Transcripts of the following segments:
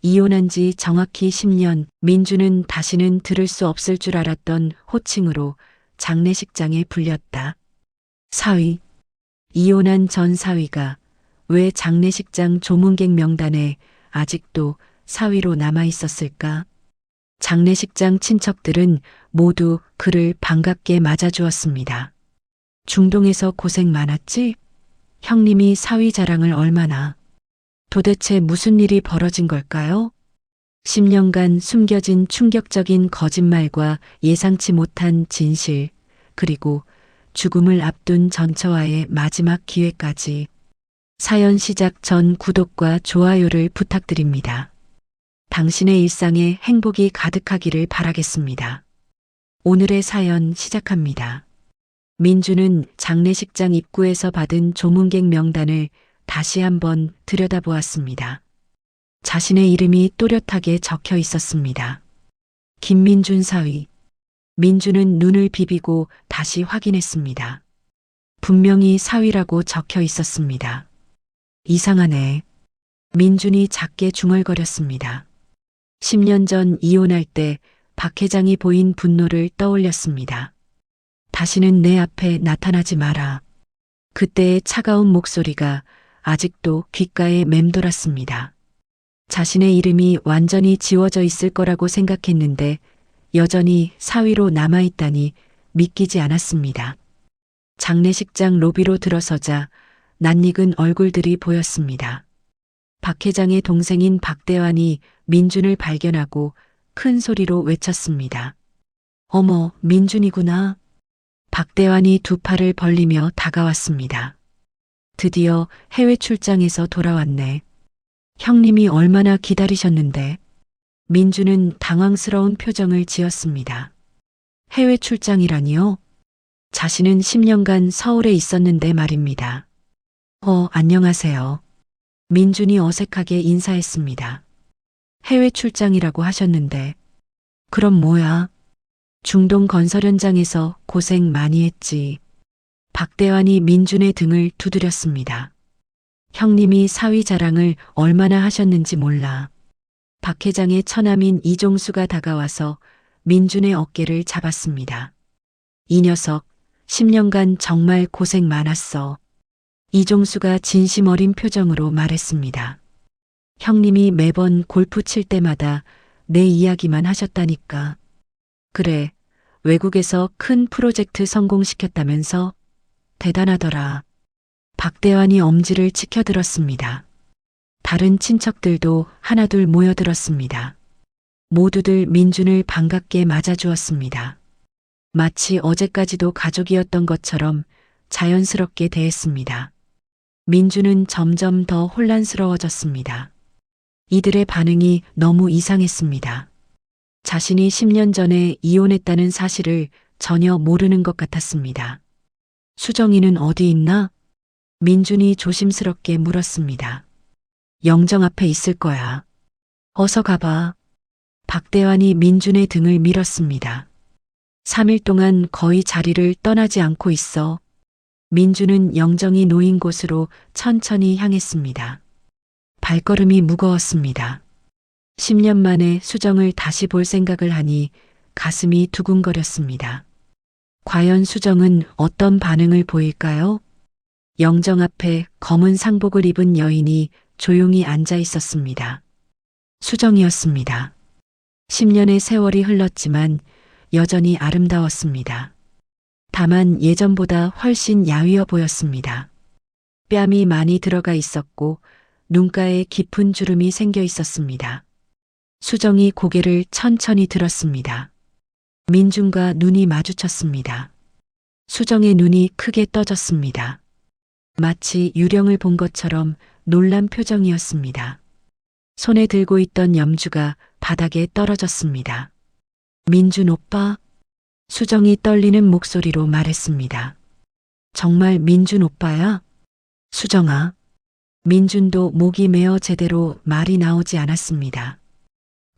이혼한 지 정확히 10년, 민주는 다시는 들을 수 없을 줄 알았던 호칭으로 장례식장에 불렸다. 사위. 이혼한 전 사위가 왜 장례식장 조문객 명단에 아직도 사위로 남아 있었을까? 장례식장 친척들은 모두 그를 반갑게 맞아주었습니다. 중동에서 고생 많았지? 형님이 사위 자랑을 얼마나. 도대체 무슨 일이 벌어진 걸까요? 10년간 숨겨진 충격적인 거짓말과 예상치 못한 진실, 그리고 죽음을 앞둔 전처와의 마지막 기회까지. 사연 시작 전 구독과 좋아요를 부탁드립니다. 당신의 일상에 행복이 가득하기를 바라겠습니다. 오늘의 사연 시작합니다. 민주는 장례식장 입구에서 받은 조문객 명단을 다시 한번 들여다보았습니다. 자신의 이름이 또렷하게 적혀 있었습니다. 김민준 사위. 민주는 눈을 비비고 다시 확인했습니다. 분명히 사위라고 적혀 있었습니다. 이상하네. 민준이 작게 중얼거렸습니다. 10년 전 이혼할 때 박 회장이 보인 분노를 떠올렸습니다. 다시는 내 앞에 나타나지 마라. 그때의 차가운 목소리가 아직도 귓가에 맴돌았습니다. 자신의 이름이 완전히 지워져 있을 거라고 생각했는데 여전히 사위로 남아있다니 믿기지 않았습니다. 장례식장 로비로 들어서자 낯익은 얼굴들이 보였습니다. 박 회장의 동생인 박대환이 민준을 발견하고 큰 소리로 외쳤습니다. 어머, 민준이구나. 박대환이 두 팔을 벌리며 다가왔습니다. 드디어 해외 출장에서 돌아왔네. 형님이 얼마나 기다리셨는데. 민주는 당황스러운 표정을 지었습니다. 해외 출장이라니요? 자신은 10년간 서울에 있었는데 말입니다. 안녕하세요. 민준이 어색하게 인사했습니다. 해외 출장이라고 하셨는데. 그럼 뭐야? 중동 건설 현장에서 고생 많이 했지. 박대환이 민준의 등을 두드렸습니다. 형님이 사위 자랑을 얼마나 하셨는지 몰라. 박 회장의 처남인 이종수가 다가와서 민준의 어깨를 잡았습니다. 이 녀석, 10년간 정말 고생 많았어. 이종수가 진심 어린 표정으로 말했습니다. 형님이 매번 골프 칠 때마다 내 이야기만 하셨다니까. 그래, 외국에서 큰 프로젝트 성공시켰다면서? 대단하더라. 박대환이 엄지를 치켜들었습니다. 다른 친척들도 하나둘 모여들었습니다. 모두들 민준을 반갑게 맞아주었습니다. 마치 어제까지도 가족이었던 것처럼 자연스럽게 대했습니다. 민준은 점점 더 혼란스러워졌습니다. 이들의 반응이 너무 이상했습니다. 자신이 10년 전에 이혼했다는 사실을 전혀 모르는 것 같았습니다. 수정이는 어디 있나? 민준이 조심스럽게 물었습니다. 영정 앞에 있을 거야. 어서 가봐. 박대환이 민준의 등을 밀었습니다. 3일 동안 거의 자리를 떠나지 않고 있어. 민준은 영정이 놓인 곳으로 천천히 향했습니다. 발걸음이 무거웠습니다. 10년 만에 수정을 다시 볼 생각을 하니 가슴이 두근거렸습니다. 과연 수정은 어떤 반응을 보일까요? 영정 앞에 검은 상복을 입은 여인이 조용히 앉아 있었습니다. 수정이었습니다. 10년의 세월이 흘렀지만 여전히 아름다웠습니다. 다만 예전보다 훨씬 야위어 보였습니다. 뺨이 많이 들어가 있었고 눈가에 깊은 주름이 생겨 있었습니다. 수정이 고개를 천천히 들었습니다. 민준과 눈이 마주쳤습니다. 수정의 눈이 크게 떠졌습니다. 마치 유령을 본 것처럼 놀란 표정이었습니다. 손에 들고 있던 염주가 바닥에 떨어졌습니다. 민준 오빠? 수정이 떨리는 목소리로 말했습니다. 정말 민준 오빠야? 수정아. 민준도 목이 메어 제대로 말이 나오지 않았습니다.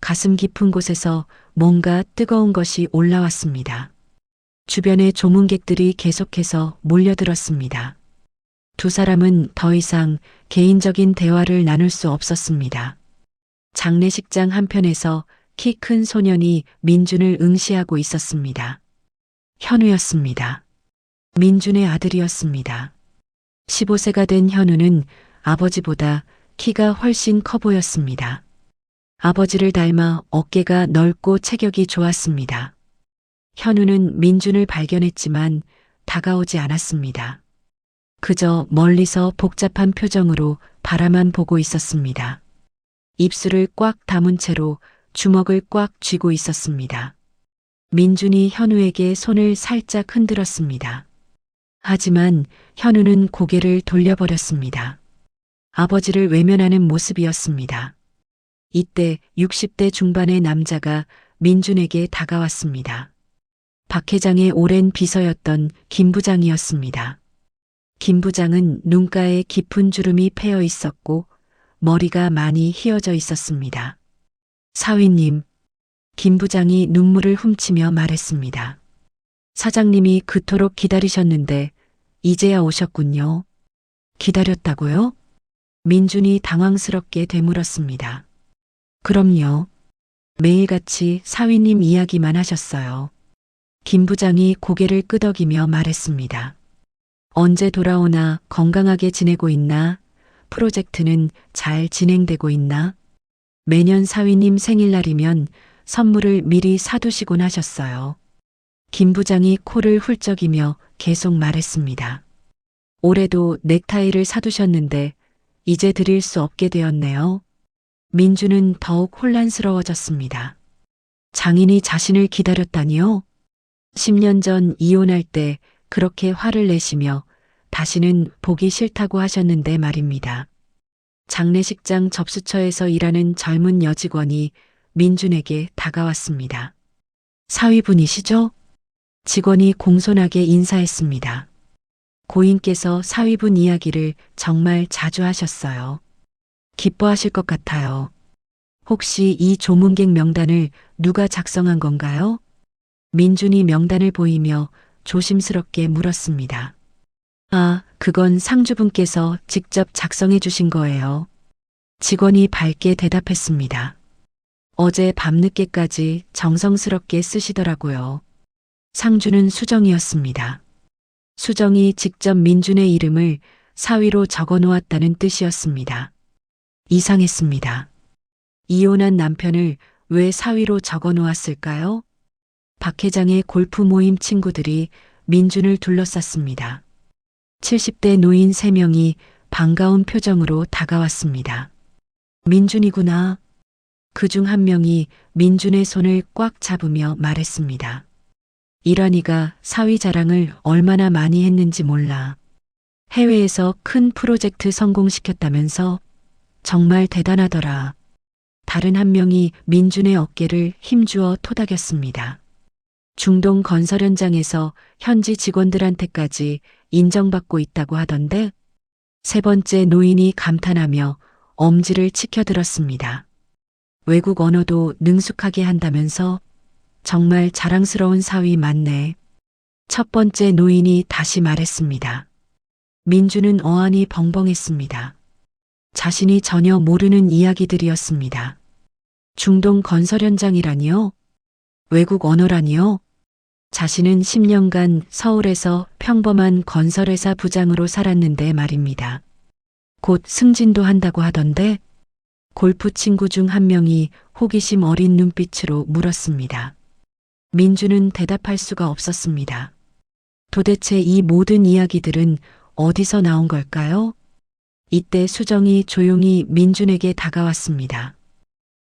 가슴 깊은 곳에서 뭔가 뜨거운 것이 올라왔습니다. 주변의 조문객들이 계속해서 몰려들었습니다. 두 사람은 더 이상 개인적인 대화를 나눌 수 없었습니다. 장례식장 한편에서 키 큰 소년이 민준을 응시하고 있었습니다. 현우였습니다. 민준의 아들이었습니다. 15세가 된 현우는 아버지보다 키가 훨씬 커 보였습니다. 아버지를 닮아 어깨가 넓고 체격이 좋았습니다. 현우는 민준을 발견했지만 다가오지 않았습니다. 그저 멀리서 복잡한 표정으로 바라만 보고 있었습니다. 입술을 꽉 다문 채로 주먹을 꽉 쥐고 있었습니다. 민준이 현우에게 손을 살짝 흔들었습니다. 하지만 현우는 고개를 돌려버렸습니다. 아버지를 외면하는 모습이었습니다. 이때 60대 중반의 남자가 민준에게 다가왔습니다. 박 회장의 오랜 비서였던 김 부장이었습니다. 김 부장은 눈가에 깊은 주름이 패여 있었고 머리가 많이 휘어져 있었습니다. 사위님, 김 부장이 눈물을 훔치며 말했습니다. 사장님이 그토록 기다리셨는데 이제야 오셨군요. 기다렸다고요? 민준이 당황스럽게 되물었습니다. 그럼요. 매일같이 사위님 이야기만 하셨어요. 김 부장이 고개를 끄덕이며 말했습니다. 언제 돌아오나 건강하게 지내고 있나? 프로젝트는 잘 진행되고 있나? 매년 사위님 생일날이면 선물을 미리 사두시곤 하셨어요. 김 부장이 코를 훌쩍이며 계속 말했습니다. 올해도 넥타이를 사두셨는데 이제 드릴 수 없게 되었네요. 민주는 더욱 혼란스러워졌습니다. 장인이 자신을 기다렸다니요? 10년 전 이혼할 때 그렇게 화를 내시며 다시는 보기 싫다고 하셨는데 말입니다. 장례식장 접수처에서 일하는 젊은 여직원이 민준에게 다가왔습니다. 사위분이시죠? 직원이 공손하게 인사했습니다. 고인께서 사위분 이야기를 정말 자주 하셨어요. 기뻐하실 것 같아요. 혹시 이 조문객 명단을 누가 작성한 건가요? 민준이 명단을 보이며 조심스럽게 물었습니다. 아, 그건 상주분께서 직접 작성해 주신 거예요. 직원이 밝게 대답했습니다. 어제 밤늦게까지 정성스럽게 쓰시더라고요. 상주는 수정이었습니다. 수정이 직접 민준의 이름을 사위로 적어 놓았다는 뜻이었습니다. 이상했습니다. 이혼한 남편을 왜 사위로 적어 놓았을까요? 박 회장의 골프 모임 친구들이 민준을 둘러쌌습니다. 70대 노인 3명이 반가운 표정으로 다가왔습니다. 민준이구나. 그중 한 명이 민준의 손을 꽉 잡으며 말했습니다. 이란이가 사위 자랑을 얼마나 많이 했는지 몰라. 해외에서 큰 프로젝트 성공시켰다면서 정말 대단하더라. 다른 한 명이 민준의 어깨를 힘주어 토닥였습니다. 중동 건설 현장에서 현지 직원들한테까지 인정받고 있다고 하던데 세 번째 노인이 감탄하며 엄지를 치켜들었습니다. 외국 언어도 능숙하게 한다면서 정말 자랑스러운 사위 맞네. 첫 번째 노인이 다시 말했습니다. 민준은 어안이 벙벙했습니다. 자신이 전혀 모르는 이야기들이었습니다. 중동 건설 현장이라니요? 외국 언어라니요? 자신은 10년간 서울에서 평범한 건설회사 부장으로 살았는데 말입니다. 곧 승진도 한다고 하던데 골프 친구 중 한 명이 호기심 어린 눈빛으로 물었습니다. 민주는 대답할 수가 없었습니다. 도대체 이 모든 이야기들은 어디서 나온 걸까요? 이때 수정이 조용히 민준에게 다가왔습니다.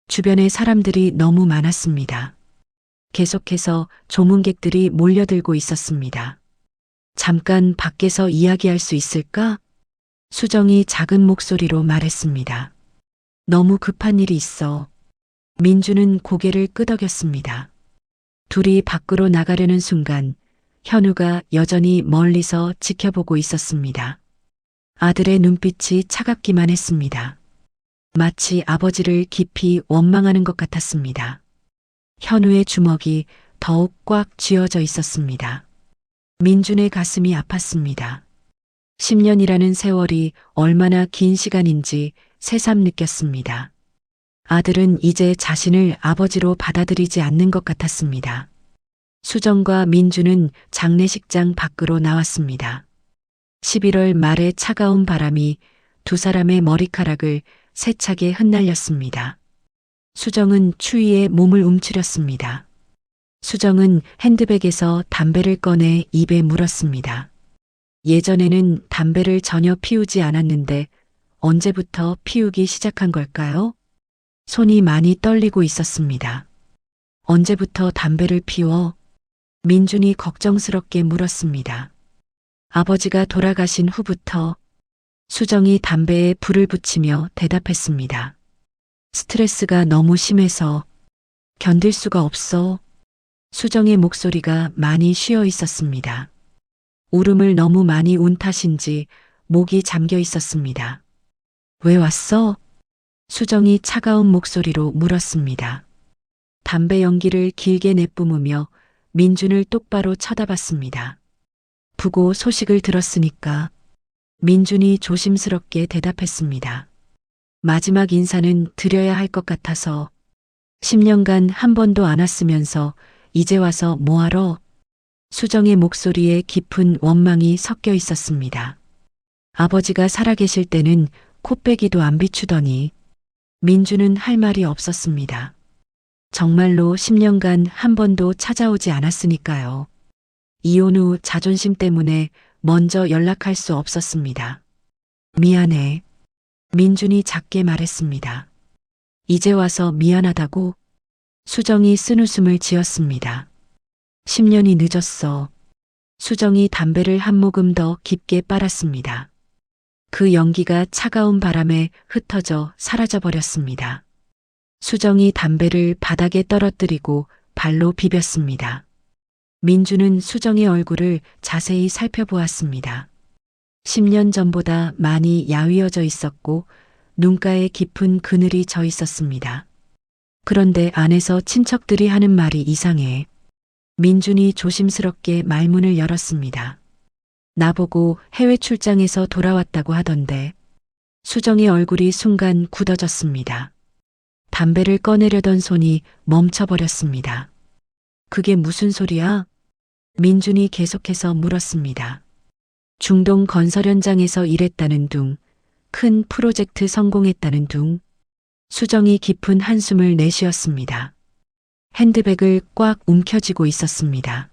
주변에 사람들이 너무 많았습니다. 계속해서 조문객들이 몰려들고 있었습니다. 잠깐 밖에서 이야기할 수 있을까? 수정이 작은 목소리로 말했습니다. 너무 급한 일이 있어. 민주는 고개를 끄덕였습니다. 둘이 밖으로 나가려는 순간 현우가 여전히 멀리서 지켜보고 있었습니다. 아들의 눈빛이 차갑기만 했습니다. 마치 아버지를 깊이 원망하는 것 같았습니다. 현우의 주먹이 더욱 꽉 쥐어져 있었습니다. 민준의 가슴이 아팠습니다. 10년이라는 세월이 얼마나 긴 시간인지 새삼 느꼈습니다. 아들은 이제 자신을 아버지로 받아들이지 않는 것 같았습니다. 수정과 민주는 장례식장 밖으로 나왔습니다. 11월 말의 차가운 바람이 두 사람의 머리카락을 세차게 흩날렸습니다. 수정은 추위에 몸을 움츠렸습니다. 수정은 핸드백에서 담배를 꺼내 입에 물었습니다. 예전에는 담배를 전혀 피우지 않았는데 언제부터 피우기 시작한 걸까요? 손이 많이 떨리고 있었습니다. 언제부터 담배를 피워? 민준이 걱정스럽게 물었습니다. 아버지가 돌아가신 후부터. 수정이 담배에 불을 붙이며 대답했습니다. 스트레스가 너무 심해서 견딜 수가 없어. 수정의 목소리가 많이 쉬어 있었습니다. 울음을 너무 많이 운 탓인지 목이 잠겨 있었습니다. 왜 왔어? 수정이 차가운 목소리로 물었습니다. 담배 연기를 길게 내뿜으며 민준을 똑바로 쳐다봤습니다. 부고 소식을 들었으니까. 민준이 조심스럽게 대답했습니다. 마지막 인사는 드려야 할 것 같아서. 10년간 한 번도 안 왔으면서 이제 와서 뭐하러? 수정의 목소리에 깊은 원망이 섞여 있었습니다. 아버지가 살아계실 때는 코빼기도 안 비추더니. 민주는 할 말이 없었습니다. 정말로 10년간 한 번도 찾아오지 않았으니까요. 이혼 후 자존심 때문에 먼저 연락할 수 없었습니다. 미안해. 민준이 작게 말했습니다. 이제 와서 미안하다고? 수정이 쓴웃음을 지었습니다. 10년이 늦었어. 수정이 담배를 한 모금 더 깊게 빨았습니다. 그 연기가 차가운 바람에 흩어져 사라져버렸습니다. 수정이 담배를 바닥에 떨어뜨리고 발로 비볐습니다. 민주는 수정의 얼굴을 자세히 살펴보았습니다. 10년 전보다 많이 야위어져 있었고 눈가에 깊은 그늘이 져 있었습니다. 그런데 안에서 친척들이 하는 말이 이상해. 민준이 조심스럽게 말문을 열었습니다. 나보고 해외 출장에서 돌아왔다고 하던데. 수정의 얼굴이 순간 굳어졌습니다. 담배를 꺼내려던 손이 멈춰버렸습니다. 그게 무슨 소리야? 민준이 계속해서 물었습니다. 중동 건설 현장에서 일했다는 둥, 큰 프로젝트 성공했다는 둥. 수정이 깊은 한숨을 내쉬었습니다. 핸드백을 꽉 움켜쥐고 있었습니다.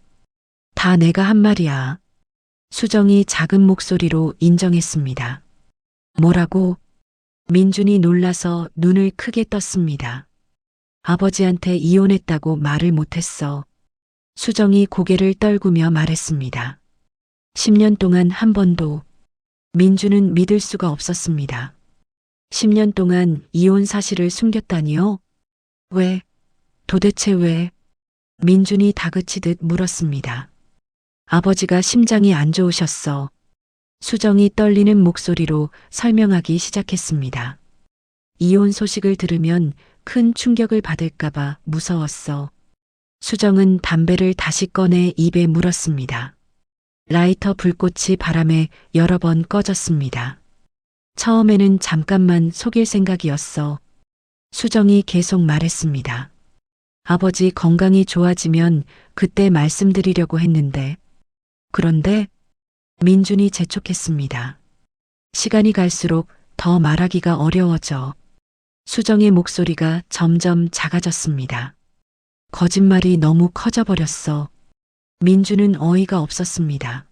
다 내가 한 말이야. 수정이 작은 목소리로 인정했습니다. 뭐라고? 민준이 놀라서 눈을 크게 떴습니다. 아버지한테 이혼했다고 말을 못했어. 수정이 고개를 떨구며 말했습니다. 10년 동안 한 번도. 민준은 믿을 수가 없었습니다. 10년 동안 이혼 사실을 숨겼다니요? 왜? 도대체 왜? 민준이 다그치듯 물었습니다. 아버지가 심장이 안 좋으셨어. 수정이 떨리는 목소리로 설명하기 시작했습니다. 이혼 소식을 들으면 큰 충격을 받을까봐 무서웠어. 수정은 담배를 다시 꺼내 입에 물었습니다. 라이터 불꽃이 바람에 여러 번 꺼졌습니다. 처음에는 잠깐만 속일 생각이었어. 수정이 계속 말했습니다. 아버지 건강이 좋아지면 그때 말씀드리려고 했는데. 그런데 민준이 재촉했습니다. 시간이 갈수록 더 말하기가 어려워져. 수정의 목소리가 점점 작아졌습니다. 거짓말이 너무 커져버렸어. 민준은 어이가 없었습니다.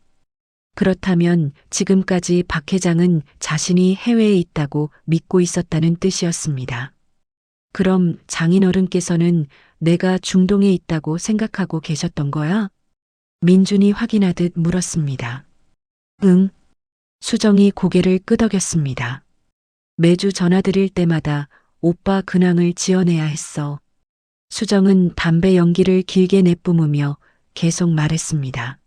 그렇다면 지금까지 박 회장은 자신이 해외에 있다고 믿고 있었다는 뜻이었습니다. 그럼 장인어른께서는 내가 중동에 있다고 생각하고 계셨던 거야? 민준이 확인하듯 물었습니다. 응. 수정이 고개를 끄덕였습니다. 매주 전화드릴 때마다 오빠 근황을 지어내야 했어. 수정은 담배 연기를 길게 내뿜으며 계속 말했습니다.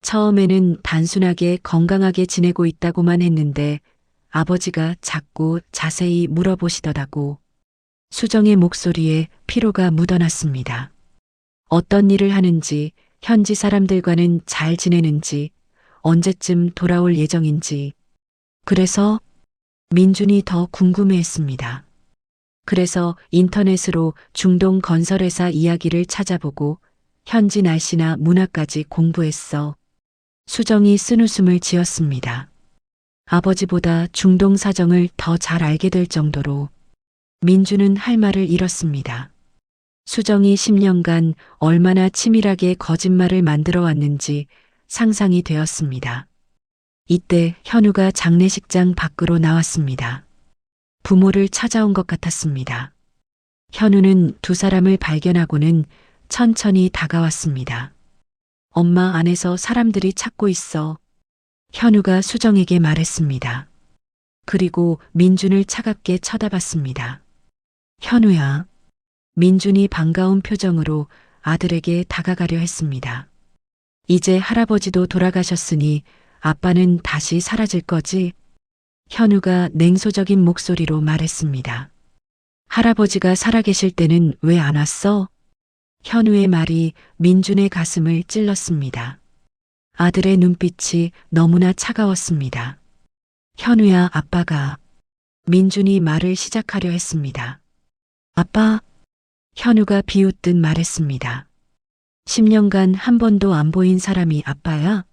처음에는 단순하게 건강하게 지내고 있다고만 했는데 아버지가 자꾸 자세히 물어보시더라고. 수정의 목소리에 피로가 묻어났습니다. 어떤 일을 하는지, 현지 사람들과는 잘 지내는지, 언제쯤 돌아올 예정인지. 그래서 민준이 더 궁금해했습니다. 그래서 인터넷으로 중동 건설회사 이야기를 찾아보고 현지 날씨나 문화까지 공부했어. 수정이 쓴웃음을 지었습니다. 아버지보다 중동 사정을 더 잘 알게 될 정도로. 민주는 할 말을 잃었습니다. 수정이 10년간 얼마나 치밀하게 거짓말을 만들어 왔는지 상상이 되었습니다. 이때 현우가 장례식장 밖으로 나왔습니다. 부모를 찾아온 것 같았습니다. 현우는 두 사람을 발견하고는 천천히 다가왔습니다. 엄마, 안에서 사람들이 찾고 있어. 현우가 수정에게 말했습니다. 그리고 민준을 차갑게 쳐다봤습니다. 현우야. 민준이 반가운 표정으로 아들에게 다가가려 했습니다. 이제 할아버지도 돌아가셨으니 아빠는 다시 사라질 거지? 현우가 냉소적인 목소리로 말했습니다. 할아버지가 살아계실 때는 왜 안 왔어? 현우의 말이 민준의 가슴을 찔렀습니다. 아들의 눈빛이 너무나 차가웠습니다. 현우야, 아빠가. 민준이 말을 시작하려 했습니다. 아빠. 현우가 비웃듯 말했습니다. 10년간 한 번도 안 보인 사람이 아빠야?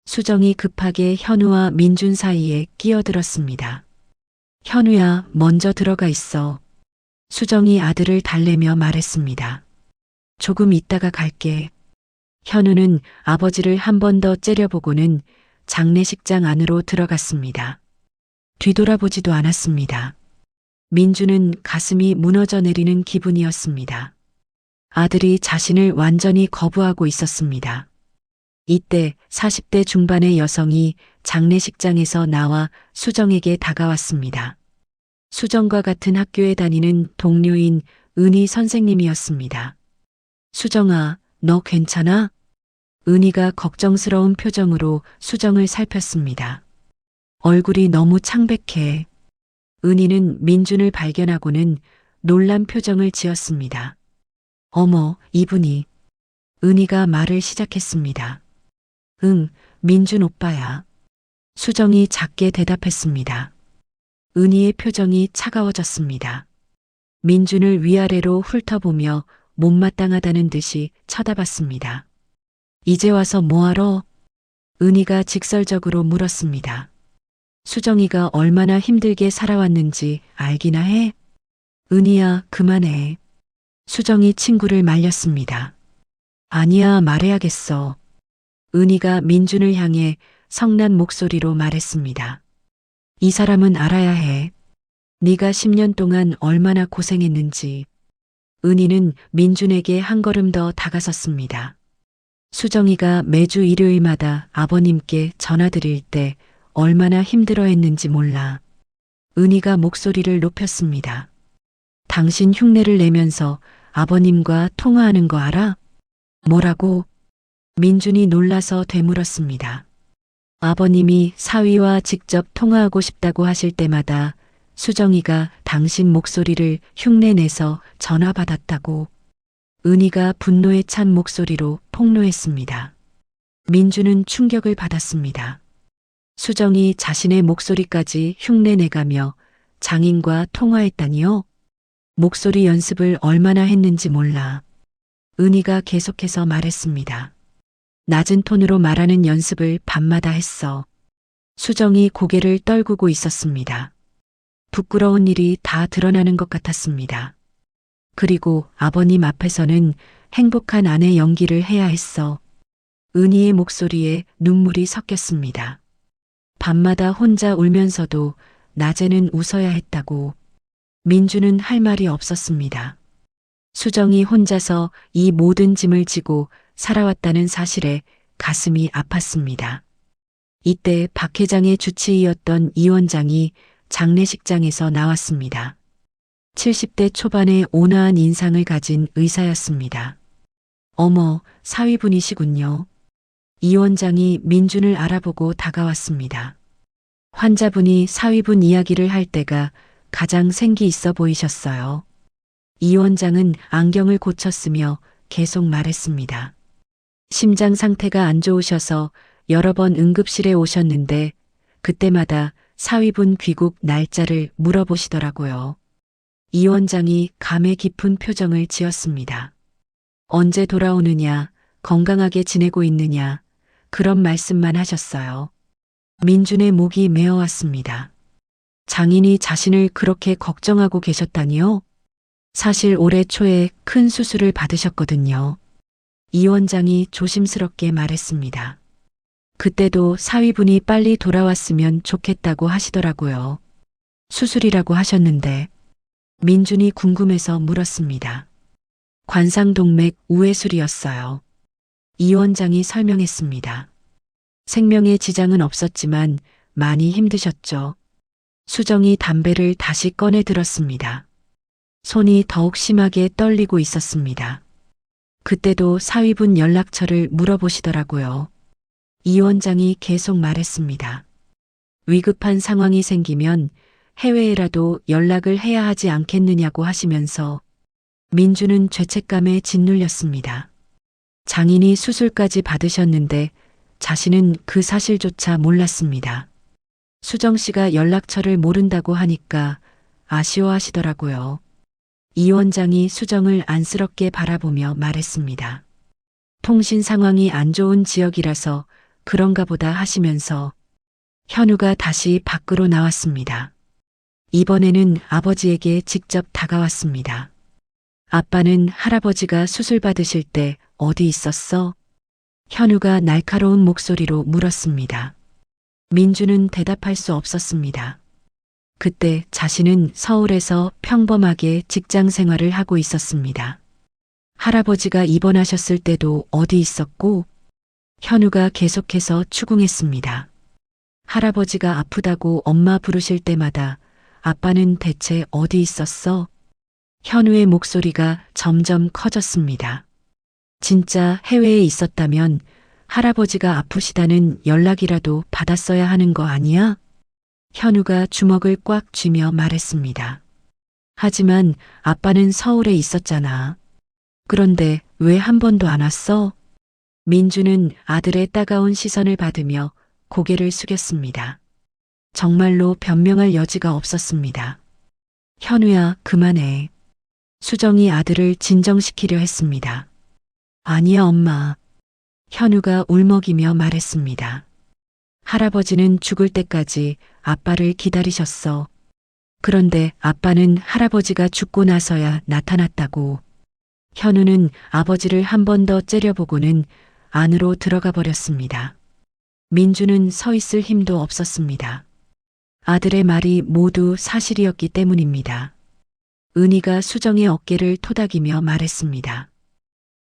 수정이 급하게 현우와 민준 사이에 끼어들었습니다. 현우야, 먼저 들어가 있어. 수정이 아들을 달래며 말했습니다. 조금 있다가 갈게. 현우는 아버지를 한 번 더 째려보고는 장례식장 안으로 들어갔습니다. 뒤돌아보지도 않았습니다. 민주는 가슴이 무너져 내리는 기분이었습니다. 아들이 자신을 완전히 거부하고 있었습니다. 이때 40대 중반의 여성이 장례식장에서 나와 수정에게 다가왔습니다. 수정과 같은 학교에 다니는 동료인 은희 선생님이었습니다. 수정아, 너 괜찮아? 은희가 걱정스러운 표정으로 수정을 살폈습니다. 얼굴이 너무 창백해. 은희는 민준을 발견하고는 놀란 표정을 지었습니다. 어머, 이분이. 은희가 말을 시작했습니다. 응, 민준 오빠야. 수정이 작게 대답했습니다. 은희의 표정이 차가워졌습니다. 민준을 위아래로 훑어보며 못마땅하다는 듯이 쳐다봤습니다. 이제 와서 뭐하러? 은희가 직설적으로 물었습니다. 수정이가 얼마나 힘들게 살아왔는지 알기나 해? 은희야, 그만해. 수정이 친구를 말렸습니다. 아니야, 말해야겠어. 은희가 민준을 향해 성난 목소리로 말했습니다. 이 사람은 알아야 해. 네가 10년 동안 얼마나 고생했는지. 은희는 민준에게 한 걸음 더 다가섰습니다. 수정이가 매주 일요일마다 아버님께 전화드릴 때 얼마나 힘들어했는지 몰라. 은희가 목소리를 높였습니다. 당신 흉내를 내면서 아버님과 통화하는 거 알아? 뭐라고? 민준이 놀라서 되물었습니다. 아버님이 사위와 직접 통화하고 싶다고 하실 때마다 수정이가 당신 목소리를 흉내내서 전화 받았다고. 은희가 분노에 찬 목소리로 폭로했습니다. 민준은 충격을 받았습니다. 수정이 자신의 목소리까지 흉내내가며 장인과 통화했다니요? 목소리 연습을 얼마나 했는지 몰라. 은희가 계속해서 말했습니다. 낮은 톤으로 말하는 연습을 밤마다 했어. 수정이 고개를 떨구고 있었습니다. 부끄러운 일이 다 드러나는 것 같았습니다. 그리고 아버님 앞에서는 행복한 아내 연기를 해야 했어. 은희의 목소리에 눈물이 섞였습니다. 밤마다 혼자 울면서도 낮에는 웃어야 했다고. 민주는 할 말이 없었습니다. 수정이 혼자서 이 모든 짐을 지고 살아왔다는 사실에 가슴이 아팠습니다. 이때 박 회장의 주치의였던 이 원장이 장례식장에서 나왔습니다. 70대 초반의 온화한 인상을 가진 의사였습니다. 어머, 사위분이시군요. 이 원장이 민준을 알아보고 다가왔습니다. 환자분이 사위분 이야기를 할 때가 가장 생기 있어 보이셨어요. 이 원장은 안경을 고쳤으며 계속 말했습니다. 심장 상태가 안 좋으셔서 여러 번 응급실에 오셨는데 그때마다 사위분 귀국 날짜를 물어보시더라고요. 이 원장이 감회 깊은 표정을 지었습니다. 언제 돌아오느냐, 건강하게 지내고 있느냐, 그런 말씀만 하셨어요. 민준의 목이 메어왔습니다. 장인이 자신을 그렇게 걱정하고 계셨다니요? 사실 올해 초에 큰 수술을 받으셨거든요. 이 원장이 조심스럽게 말했습니다. 그때도 사위분이 빨리 돌아왔으면 좋겠다고 하시더라고요. 수술이라고 하셨는데 민준이 궁금해서 물었습니다. 관상동맥 우회술이었어요. 이 원장이 설명했습니다. 생명에 지장은 없었지만 많이 힘드셨죠. 수정이 담배를 다시 꺼내 들었습니다. 손이 더욱 심하게 떨리고 있었습니다. 그때도 사위분 연락처를 물어보시더라고요. 이 원장이 계속 말했습니다. 위급한 상황이 생기면 해외에라도 연락을 해야 하지 않겠느냐고 하시면서 민주는 죄책감에 짓눌렸습니다. 장인이 수술까지 받으셨는데 자신은 그 사실조차 몰랐습니다. 수정 씨가 연락처를 모른다고 하니까 아쉬워하시더라고요. 이 원장이 수정을 안쓰럽게 바라보며 말했습니다. 통신 상황이 안 좋은 지역이라서 그런가 보다 하시면서 현우가 다시 밖으로 나왔습니다. 이번에는 아버지에게 직접 다가왔습니다. 아빠는 할아버지가 수술 받으실 때 어디 있었어? 현우가 날카로운 목소리로 물었습니다. 민주는 대답할 수 없었습니다. 그때 자신은 서울에서 평범하게 직장 생활을 하고 있었습니다. 할아버지가 입원하셨을 때도 어디 있었고? 현우가 계속해서 추궁했습니다. 할아버지가 아프다고 엄마 부르실 때마다 아빠는 대체 어디 있었어? 현우의 목소리가 점점 커졌습니다. 진짜 해외에 있었다면 할아버지가 아프시다는 연락이라도 받았어야 하는 거 아니야? 현우가 주먹을 꽉 쥐며 말했습니다. 하지만 아빠는 서울에 있었잖아. 그런데 왜 한 번도 안 왔어? 민주는 아들의 따가운 시선을 받으며 고개를 숙였습니다. 정말로 변명할 여지가 없었습니다. 현우야, 그만해. 수정이 아들을 진정시키려 했습니다. 아니야, 엄마. 현우가 울먹이며 말했습니다. 할아버지는 죽을 때까지 아빠를 기다리셨어. 그런데 아빠는 할아버지가 죽고 나서야 나타났다고. 현우는 아버지를 한 번 더 째려보고는 안으로 들어가 버렸습니다. 민주는 서 있을 힘도 없었습니다. 아들의 말이 모두 사실이었기 때문입니다. 은희가 수정의 어깨를 토닥이며 말했습니다.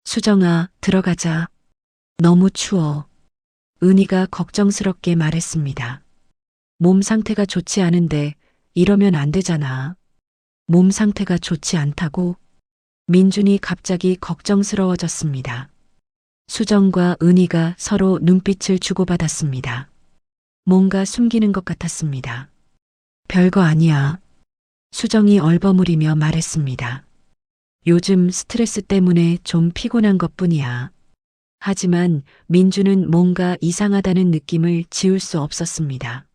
수정아, 들어가자. 너무 추워. 은희가 걱정스럽게 말했습니다. 몸 상태가 좋지 않은데 이러면 안 되잖아. 몸 상태가 좋지 않다고? 민준이 갑자기 걱정스러워졌습니다. 수정과 은희가 서로 눈빛을 주고받았습니다. 뭔가 숨기는 것 같았습니다. 별거 아니야. 수정이 얼버무리며 말했습니다. 요즘 스트레스 때문에 좀 피곤한 것뿐이야. 하지만 민주는 뭔가 이상하다는 느낌을 지울 수 없었습니다.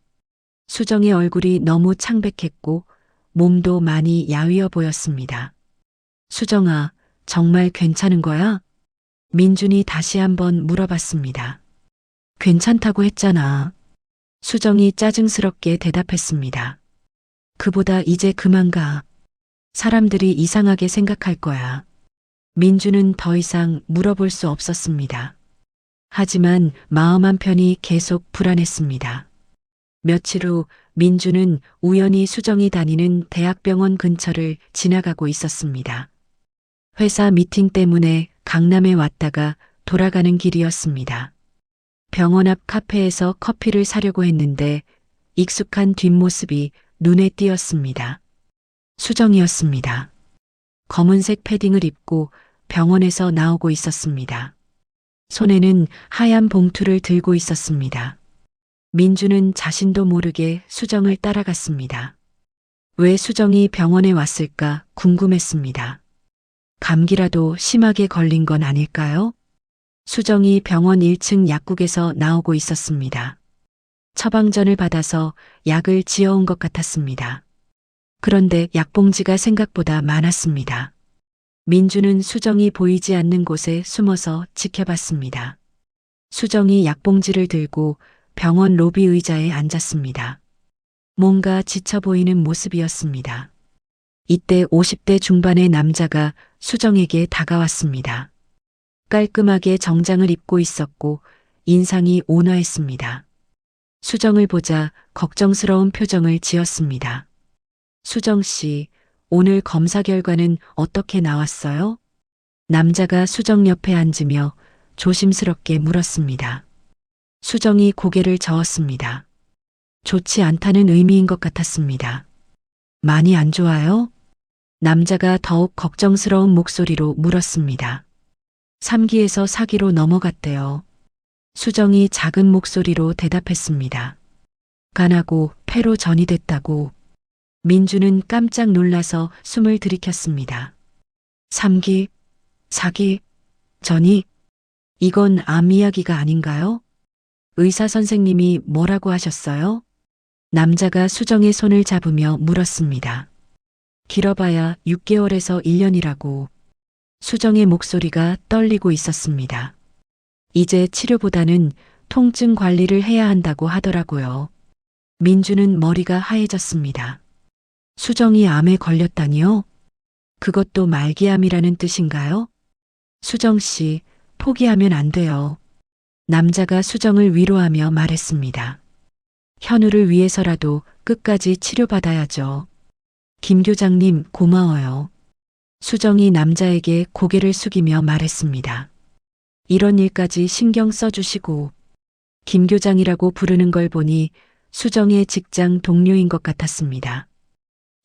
수정의 얼굴이 너무 창백했고 몸도 많이 야위어 보였습니다. 수정아, 정말 괜찮은 거야? 민준이 다시 한번 물어봤습니다. 괜찮다고 했잖아. 수정이 짜증스럽게 대답했습니다. 그보다 이제 그만 가. 사람들이 이상하게 생각할 거야. 민주는 더 이상 물어볼 수 없었습니다. 하지만 마음 한편이 계속 불안했습니다. 며칠 후 민주는 우연히 수정이 다니는 대학병원 근처를 지나가고 있었습니다. 회사 미팅 때문에 강남에 왔다가 돌아가는 길이었습니다. 병원 앞 카페에서 커피를 사려고 했는데 익숙한 뒷모습이 눈에 띄었습니다. 수정이었습니다. 검은색 패딩을 입고 병원에서 나오고 있었습니다. 손에는 하얀 봉투를 들고 있었습니다. 민주는 자신도 모르게 수정을 따라갔습니다. 왜 수정이 병원에 왔을까 궁금했습니다. 감기라도 심하게 걸린 건 아닐까요? 수정이 병원 1층 약국에서 나오고 있었습니다. 처방전을 받아서 약을 지어온 것 같았습니다. 그런데 약봉지가 생각보다 많았습니다. 민주는 수정이 보이지 않는 곳에 숨어서 지켜봤습니다. 수정이 약봉지를 들고 병원 로비 의자에 앉았습니다. 뭔가 지쳐 보이는 모습이었습니다. 이때 50대 중반의 남자가 수정에게 다가왔습니다. 깔끔하게 정장을 입고 있었고 인상이 온화했습니다. 수정을 보자 걱정스러운 표정을 지었습니다. 수정 씨, 오늘 검사 결과는 어떻게 나왔어요? 남자가 수정 옆에 앉으며 조심스럽게 물었습니다. 수정이 고개를 저었습니다. 좋지 않다는 의미인 것 같았습니다. 많이 안 좋아요? 남자가 더욱 걱정스러운 목소리로 물었습니다. 3기에서 4기로 넘어갔대요. 수정이 작은 목소리로 대답했습니다. 간하고 폐로 전이됐다고. 민주는 깜짝 놀라서 숨을 들이켰습니다. 3기, 4기, 전이? 이건 암 이야기가 아닌가요? 의사 선생님이 뭐라고 하셨어요? 남자가 수정의 손을 잡으며 물었습니다. 길어봐야 6개월에서 1년이라고. 수정의 목소리가 떨리고 있었습니다. 이제 치료보다는 통증 관리를 해야 한다고 하더라고요. 민주는 머리가 하얘졌습니다. 수정이 암에 걸렸다니요? 그것도 말기암이라는 뜻인가요? 수정 씨, 포기하면 안 돼요. 남자가 수정을 위로하며 말했습니다. 현우를 위해서라도 끝까지 치료받아야죠. 김 교장님 고마워요. 수정이 남자에게 고개를 숙이며 말했습니다. 이런 일까지 신경 써주시고. 김 교장이라고 부르는 걸 보니 수정의 직장 동료인 것 같았습니다.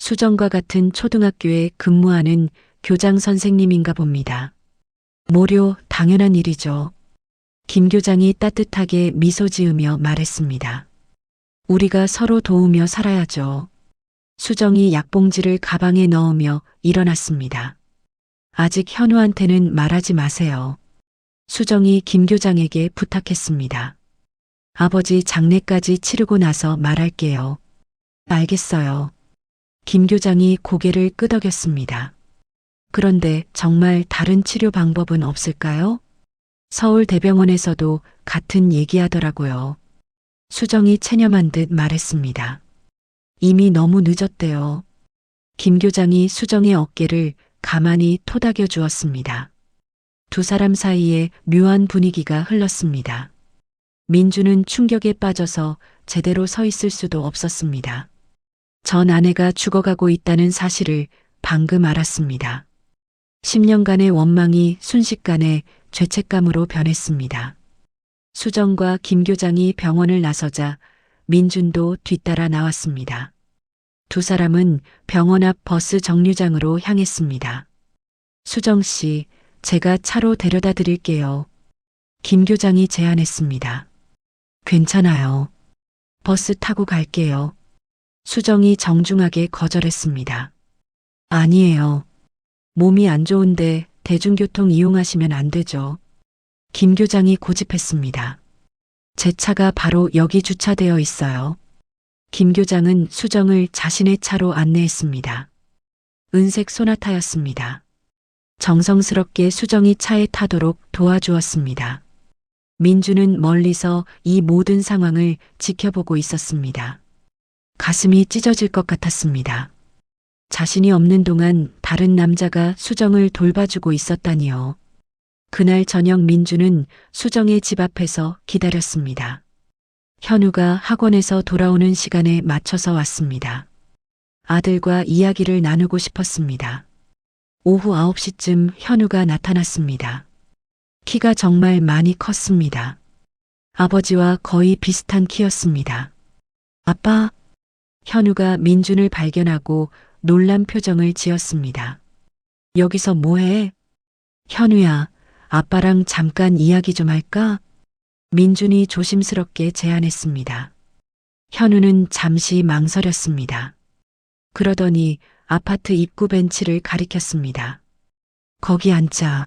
수정과 같은 초등학교에 근무하는 교장 선생님인가 봅니다. 모료 당연한 일이죠. 김 교장이 따뜻하게 미소 지으며 말했습니다. 우리가 서로 도우며 살아야죠. 수정이 약봉지를 가방에 넣으며 일어났습니다. 아직 현우한테는 말하지 마세요. 수정이 김 교장에게 부탁했습니다. 아버지 장례까지 치르고 나서 말할게요. 알겠어요. 김 교장이 고개를 끄덕였습니다. 그런데 정말 다른 치료 방법은 없을까요? 서울대병원에서도 같은 얘기하더라고요. 수정이 체념한 듯 말했습니다. 이미 너무 늦었대요. 김 교장이 수정의 어깨를 가만히 토닥여 주었습니다. 두 사람 사이에 묘한 분위기가 흘렀습니다. 민주는 충격에 빠져서 제대로 서 있을 수도 없었습니다. 전 아내가 죽어가고 있다는 사실을 방금 알았습니다. 10년간의 원망이 순식간에 죄책감으로 변했습니다. 수정과 김 교장이 병원을 나서자 민준도 뒤따라 나왔습니다. 두 사람은 병원 앞 버스 정류장으로 향했습니다. 수정 씨, 제가 차로 데려다 드릴게요. 김 교장이 제안했습니다. 괜찮아요. 버스 타고 갈게요. 수정이 정중하게 거절했습니다. 아니에요. 몸이 안 좋은데 대중교통 이용하시면 안 되죠. 김 교장이 고집했습니다. 제 차가 바로 여기 주차되어 있어요. 김 교장은 수정을 자신의 차로 안내했습니다. 은색 소나타였습니다. 정성스럽게 수정이 차에 타도록 도와주었습니다. 민주는 멀리서 이 모든 상황을 지켜보고 있었습니다. 가슴이 찢어질 것 같았습니다. 자신이 없는 동안 다른 남자가 수정을 돌봐주고 있었다니요. 그날 저녁 민주는 수정의 집 앞에서 기다렸습니다. 현우가 학원에서 돌아오는 시간에 맞춰서 왔습니다. 아들과 이야기를 나누고 싶었습니다. 오후 9시쯤 현우가 나타났습니다. 키가 정말 많이 컸습니다. 아버지와 거의 비슷한 키였습니다. 아빠, 현우가 민준을 발견하고 놀란 표정을 지었습니다. 여기서 뭐해? 현우야, 아빠랑 잠깐 이야기 좀 할까? 민준이 조심스럽게 제안했습니다. 현우는 잠시 망설였습니다. 그러더니 아파트 입구 벤치를 가리켰습니다. 거기 앉자.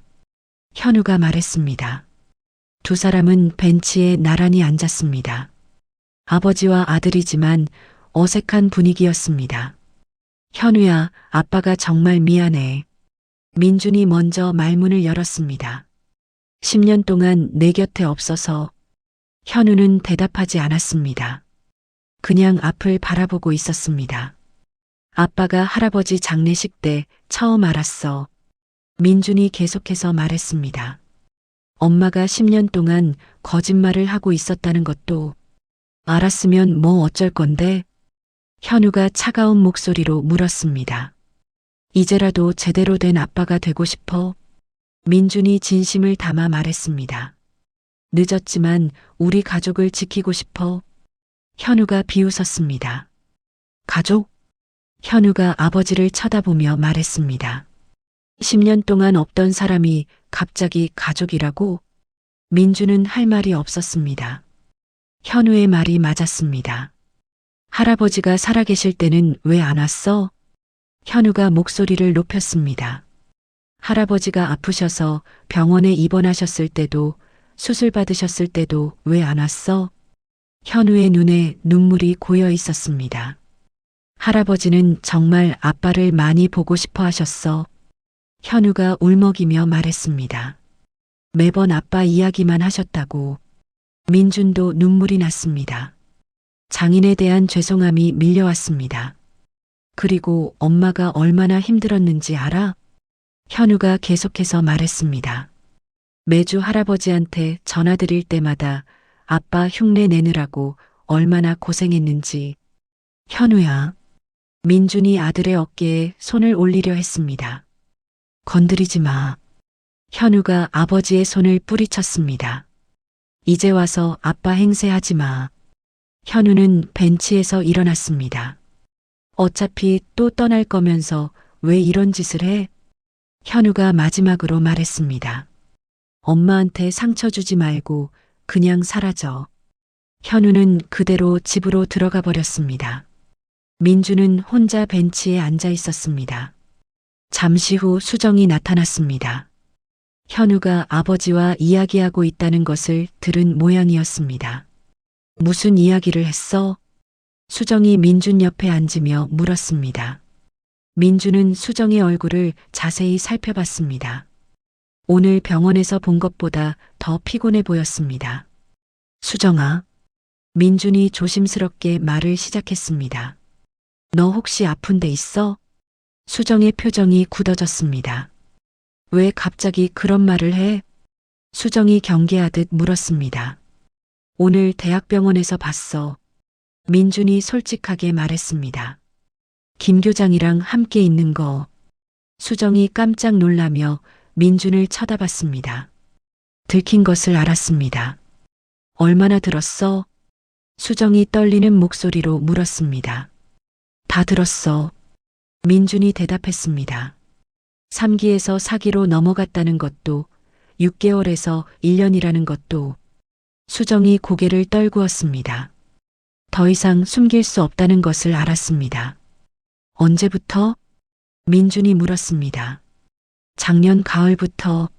현우가 말했습니다. 두 사람은 벤치에 나란히 앉았습니다. 아버지와 아들이지만 어색한 분위기였습니다. 현우야, 아빠가 정말 미안해. 민준이 먼저 말문을 열었습니다. 10년 동안 내 곁에 없어서. 현우는 대답하지 않았습니다. 그냥 앞을 바라보고 있었습니다. 아빠가 할아버지 장례식 때 처음 알았어. 민준이 계속해서 말했습니다. 엄마가 10년 동안 거짓말을 하고 있었다는 것도. 알았으면 뭐 어쩔 건데? 현우가 차가운 목소리로 물었습니다. 이제라도 제대로 된 아빠가 되고 싶어? 민준이 진심을 담아 말했습니다. 늦었지만 우리 가족을 지키고 싶어? 현우가 비웃었습니다. 가족? 현우가 아버지를 쳐다보며 말했습니다. 10년 동안 없던 사람이 갑자기 가족이라고? 민주는 할 말이 없었습니다. 현우의 말이 맞았습니다. 할아버지가 살아계실 때는 왜 안 왔어? 현우가 목소리를 높였습니다. 할아버지가 아프셔서 병원에 입원하셨을 때도, 수술 받으셨을 때도 왜 안 왔어? 현우의 눈에 눈물이 고여 있었습니다. 할아버지는 정말 아빠를 많이 보고 싶어 하셨어. 현우가 울먹이며 말했습니다. 매번 아빠 이야기만 하셨다고. 민준도 눈물이 났습니다. 장인에 대한 죄송함이 밀려왔습니다. 그리고 엄마가 얼마나 힘들었는지 알아? 현우가 계속해서 말했습니다. 매주 할아버지한테 전화드릴 때마다 아빠 흉내 내느라고 얼마나 고생했는지. 현우야. 민준이 아들의 어깨에 손을 올리려 했습니다. 건드리지 마. 현우가 아버지의 손을 뿌리쳤습니다. 이제 와서 아빠 행세하지 마. 현우는 벤치에서 일어났습니다. 어차피 또 떠날 거면서 왜 이런 짓을 해? 현우가 마지막으로 말했습니다. 엄마한테 상처 주지 말고 그냥 사라져. 현우는 그대로 집으로 들어가 버렸습니다. 민주는 혼자 벤치에 앉아 있었습니다. 잠시 후 수정이 나타났습니다. 현우가 아버지와 이야기하고 있다는 것을 들은 모양이었습니다. 무슨 이야기를 했어? 수정이 민준 옆에 앉으며 물었습니다. 민준은 수정의 얼굴을 자세히 살펴봤습니다. 오늘 병원에서 본 것보다 더 피곤해 보였습니다. 수정아. 민준이 조심스럽게 말을 시작했습니다. 너 혹시 아픈 데 있어? 수정의 표정이 굳어졌습니다. 왜 갑자기 그런 말을 해? 수정이 경계하듯 물었습니다. 오늘 대학병원에서 봤어. 민준이 솔직하게 말했습니다. 김 교장이랑 함께 있는 거. 수정이 깜짝 놀라며 민준을 쳐다봤습니다. 들킨 것을 알았습니다. 얼마나 들었어? 수정이 떨리는 목소리로 물었습니다. 다 들었어. 민준이 대답했습니다. 3기에서 4기로 넘어갔다는 것도 6개월에서 1년이라는 것도. 수정이 고개를 떨구었습니다. 더 이상 숨길 수 없다는 것을 알았습니다. 언제부터? 민준이 물었습니다. 작년 가을부터.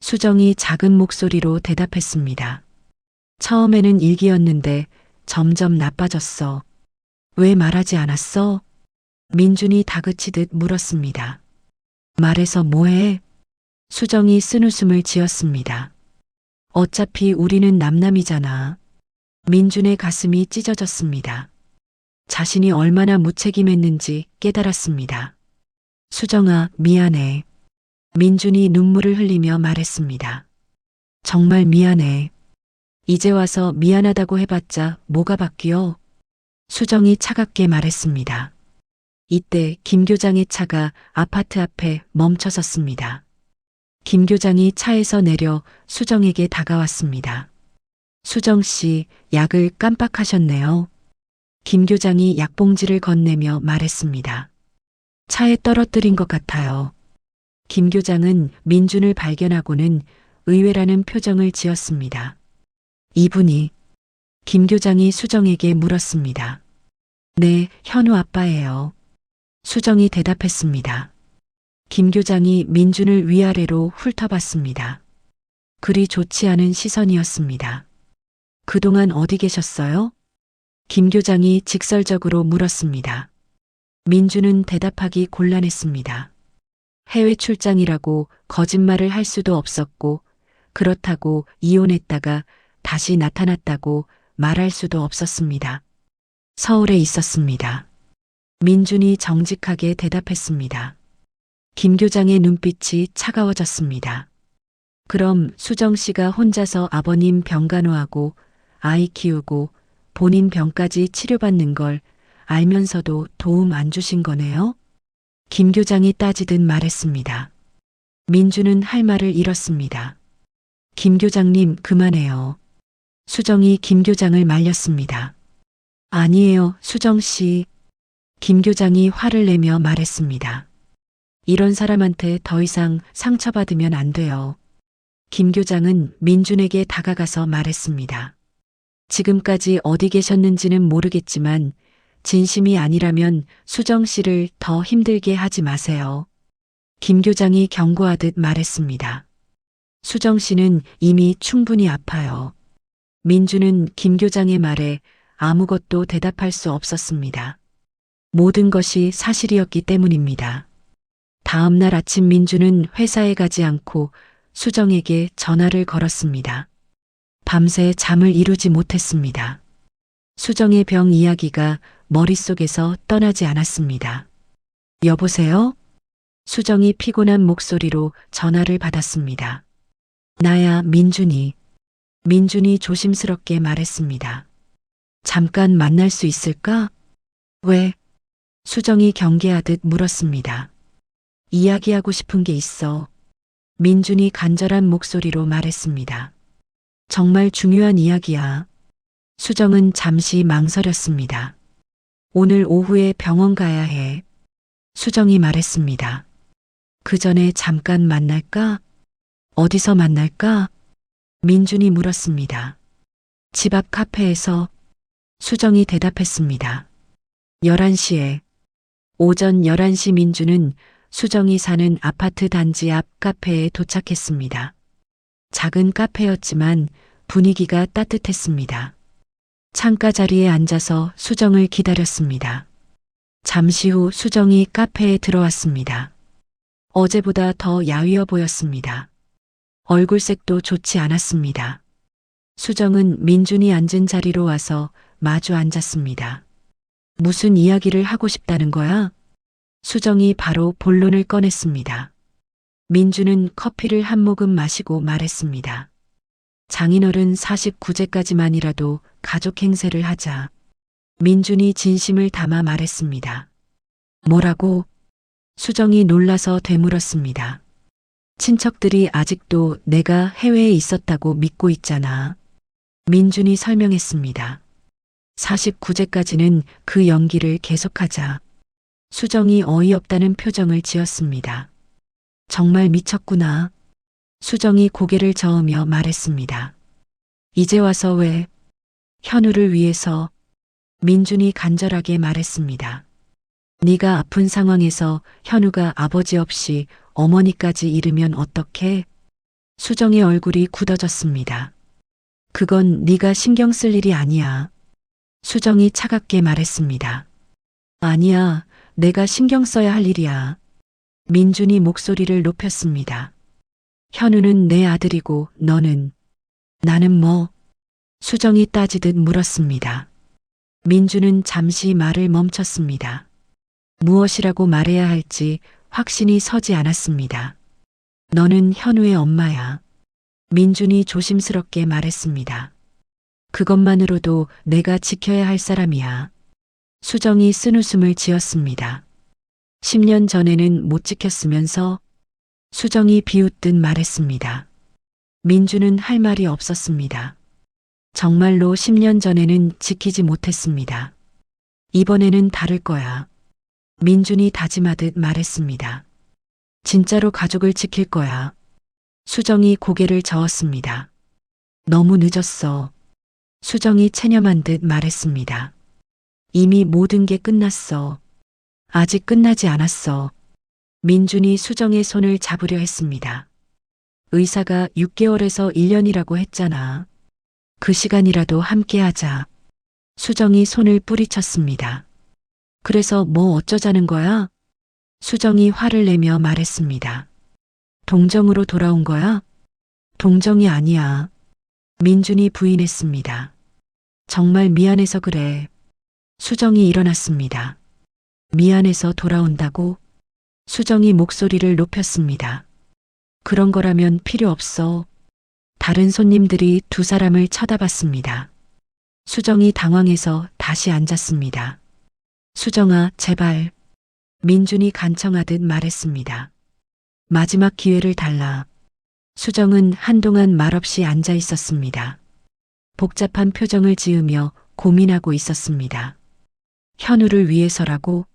수정이 작은 목소리로 대답했습니다. 처음에는 일기였는데 점점 나빠졌어. 왜 말하지 않았어? 민준이 다그치듯 물었습니다. 말해서 뭐해? 수정이 쓴웃음을 지었습니다. 어차피 우리는 남남이잖아. 민준의 가슴이 찢어졌습니다. 자신이 얼마나 무책임했는지 깨달았습니다. 수정아, 미안해. 민준이 눈물을 흘리며 말했습니다. 정말 미안해. 이제 와서 미안하다고 해봤자 뭐가 바뀌어? 수정이 차갑게 말했습니다. 이때 김 교장의 차가 아파트 앞에 멈춰섰습니다. 김 교장이 차에서 내려 수정에게 다가왔습니다. 수정 씨, 약을 깜빡하셨네요. 김 교장이 약봉지를 건네며 말했습니다. 차에 떨어뜨린 것 같아요. 김 교장은 민준을 발견하고는 의외라는 표정을 지었습니다. 이분이? 김 교장이 수정에게 물었습니다. 네, 현우 아빠예요. 수정이 대답했습니다. 김 교장이 민준을 위아래로 훑어봤습니다. 그리 좋지 않은 시선이었습니다. 그동안 어디 계셨어요? 김 교장이 직설적으로 물었습니다. 민주는 대답하기 곤란했습니다. 해외 출장이라고 거짓말을 할 수도 없었고, 그렇다고 이혼했다가 다시 나타났다고 말할 수도 없었습니다. 서울에 있었습니다. 민준이 정직하게 대답했습니다. 김 교장의 눈빛이 차가워졌습니다. 그럼 수정 씨가 혼자서 아버님 병간호하고 아이 키우고 본인 병까지 치료받는 걸 알면서도 도움 안 주신 거네요? 김 교장이 따지듯 말했습니다. 민주는 할 말을 잃었습니다. 김 교장님 그만해요. 수정이 김 교장을 말렸습니다. 아니에요, 수정 씨. 김 교장이 화를 내며 말했습니다. 이런 사람한테 더 이상 상처받으면 안 돼요. 김 교장은 민준에게 다가가서 말했습니다. 지금까지 어디 계셨는지는 모르겠지만 진심이 아니라면 수정 씨를 더 힘들게 하지 마세요. 김 교장이 경고하듯 말했습니다. 수정 씨는 이미 충분히 아파요. 민주는 김 교장의 말에 아무것도 대답할 수 없었습니다. 모든 것이 사실이었기 때문입니다. 다음 날 아침 민주는 회사에 가지 않고 수정에게 전화를 걸었습니다. 밤새 잠을 이루지 못했습니다. 수정의 병 이야기가 머릿속에서 떠나지 않았습니다. 여보세요? 수정이 피곤한 목소리로 전화를 받았습니다. 나야, 민준이. 민준이 조심스럽게 말했습니다. 잠깐 만날 수 있을까? 왜? 수정이 경계하듯 물었습니다. 이야기하고 싶은 게 있어. 민준이 간절한 목소리로 말했습니다. 정말 중요한 이야기야. 수정은 잠시 망설였습니다. 오늘 오후에 병원 가야 해. 수정이 말했습니다. 그 전에 잠깐 만날까? 어디서 만날까? 민준이 물었습니다. 집 앞 카페에서. 수정이 대답했습니다. 11시에. 오전 11시 민준은 수정이 사는 아파트 단지 앞 카페에 도착했습니다. 작은 카페였지만 분위기가 따뜻했습니다. 창가 자리에 앉아서 수정을 기다렸습니다. 잠시 후 수정이 카페에 들어왔습니다. 어제보다 더 야위어 보였습니다. 얼굴색도 좋지 않았습니다. 수정은 민준이 앉은 자리로 와서 마주 앉았습니다. 무슨 이야기를 하고 싶다는 거야? 수정이 바로 본론을 꺼냈습니다. 민준은 커피를 한 모금 마시고 말했습니다. 장인어른 49제까지만이라도 가족 행세를 하자. 민준이 진심을 담아 말했습니다. 뭐라고? 수정이 놀라서 되물었습니다. 친척들이 아직도 내가 해외에 있었다고 믿고 있잖아. 민준이 설명했습니다. 49제까지는 그 연기를 계속하자. 수정이 어이없다는 표정을 지었습니다. 정말 미쳤구나. 수정이 고개를 저으며 말했습니다. 이제 와서 왜? 현우를 위해서. 민준이 간절하게 말했습니다. 네가 아픈 상황에서 현우가 아버지 없이 어머니까지 잃으면 어떡해? 수정의 얼굴이 굳어졌습니다. 그건 네가 신경 쓸 일이 아니야. 수정이 차갑게 말했습니다. 아니야, 내가 신경 써야 할 일이야. 민준이 목소리를 높였습니다. 현우는 내 아들이고 너는? 나는 뭐? 수정이 따지듯 물었습니다. 민준은 잠시 말을 멈췄습니다. 무엇이라고 말해야 할지 확신이 서지 않았습니다. 너는 현우의 엄마야. 민준이 조심스럽게 말했습니다. 그것만으로도 내가 지켜야 할 사람이야. 수정이 쓴웃음을 지었습니다. 10년 전에는 못 지켰으면서. 수정이 비웃듯 말했습니다. 민준은 할 말이 없었습니다. 정말로 10년 전에는 지키지 못했습니다. 이번에는 다를 거야. 민준이 다짐하듯 말했습니다. 진짜로 가족을 지킬 거야. 수정이 고개를 저었습니다. 너무 늦었어. 수정이 체념한 듯 말했습니다. 이미 모든 게 끝났어. 아직 끝나지 않았어. 민준이 수정의 손을 잡으려 했습니다. 의사가 6개월에서 1년이라고 했잖아. 그 시간이라도 함께하자. 수정이 손을 뿌리쳤습니다. 그래서 뭐 어쩌자는 거야? 수정이 화를 내며 말했습니다. 동정으로 돌아온 거야? 동정이 아니야. 민준이 부인했습니다. 정말 미안해서 그래. 수정이 일어났습니다. 미안해서 돌아온다고? 수정이 목소리를 높였습니다. 그런 거라면 필요 없어. 다른 손님들이 두 사람을 쳐다봤습니다. 수정이 당황해서 다시 앉았습니다. 수정아, 제발. 민준이 간청하듯 말했습니다. 마지막 기회를 달라. 수정은 한동안 말없이 앉아 있었습니다. 복잡한 표정을 지으며 고민하고 있었습니다. 현우를 위해서라고?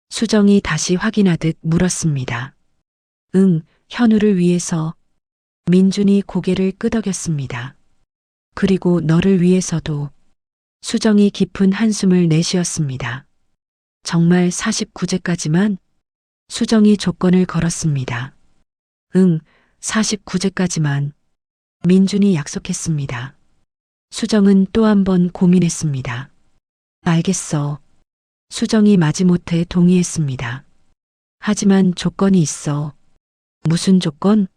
수정이 다시 확인하듯 물었습니다. 응, 현우를 위해서. 민준이 고개를 끄덕였습니다. 그리고 너를 위해서도. 수정이 깊은 한숨을 내쉬었습니다. 정말 49제까지만? 수정이 조건을 걸었습니다. 응, 49제까지만. 민준이 약속했습니다. 수정은 또 한 번 고민했습니다. 알겠어. 수정이 마지못해 동의했습니다. 하지만 조건이 있어. 무슨 조건?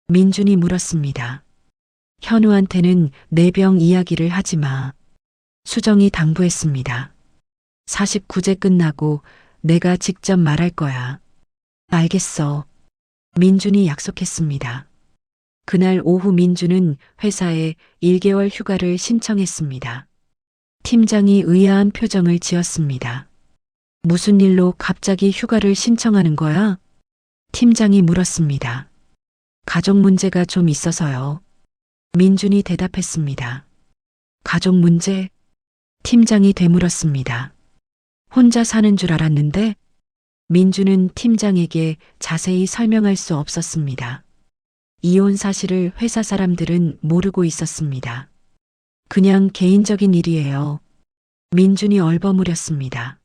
민준이 물었습니다. 현우한테는 내 병 이야기를 하지 마. 수정이 당부했습니다. 49제 끝나고 내가 직접 말할 거야. 알겠어. 민준이 약속했습니다. 그날 오후 민준은 회사에 1개월 휴가를 신청했습니다. 팀장이 의아한 표정을 지었습니다. 무슨 일로 갑자기 휴가를 신청하는 거야? 팀장이 물었습니다. 가족 문제가 좀 있어서요. 민준이 대답했습니다. 가족 문제? 팀장이 되물었습니다. 혼자 사는 줄 알았는데? 민준은 팀장에게 자세히 설명할 수 없었습니다. 이혼 사실을 회사 사람들은 모르고 있었습니다. 그냥 개인적인 일이에요. 민준이 얼버무렸습니다.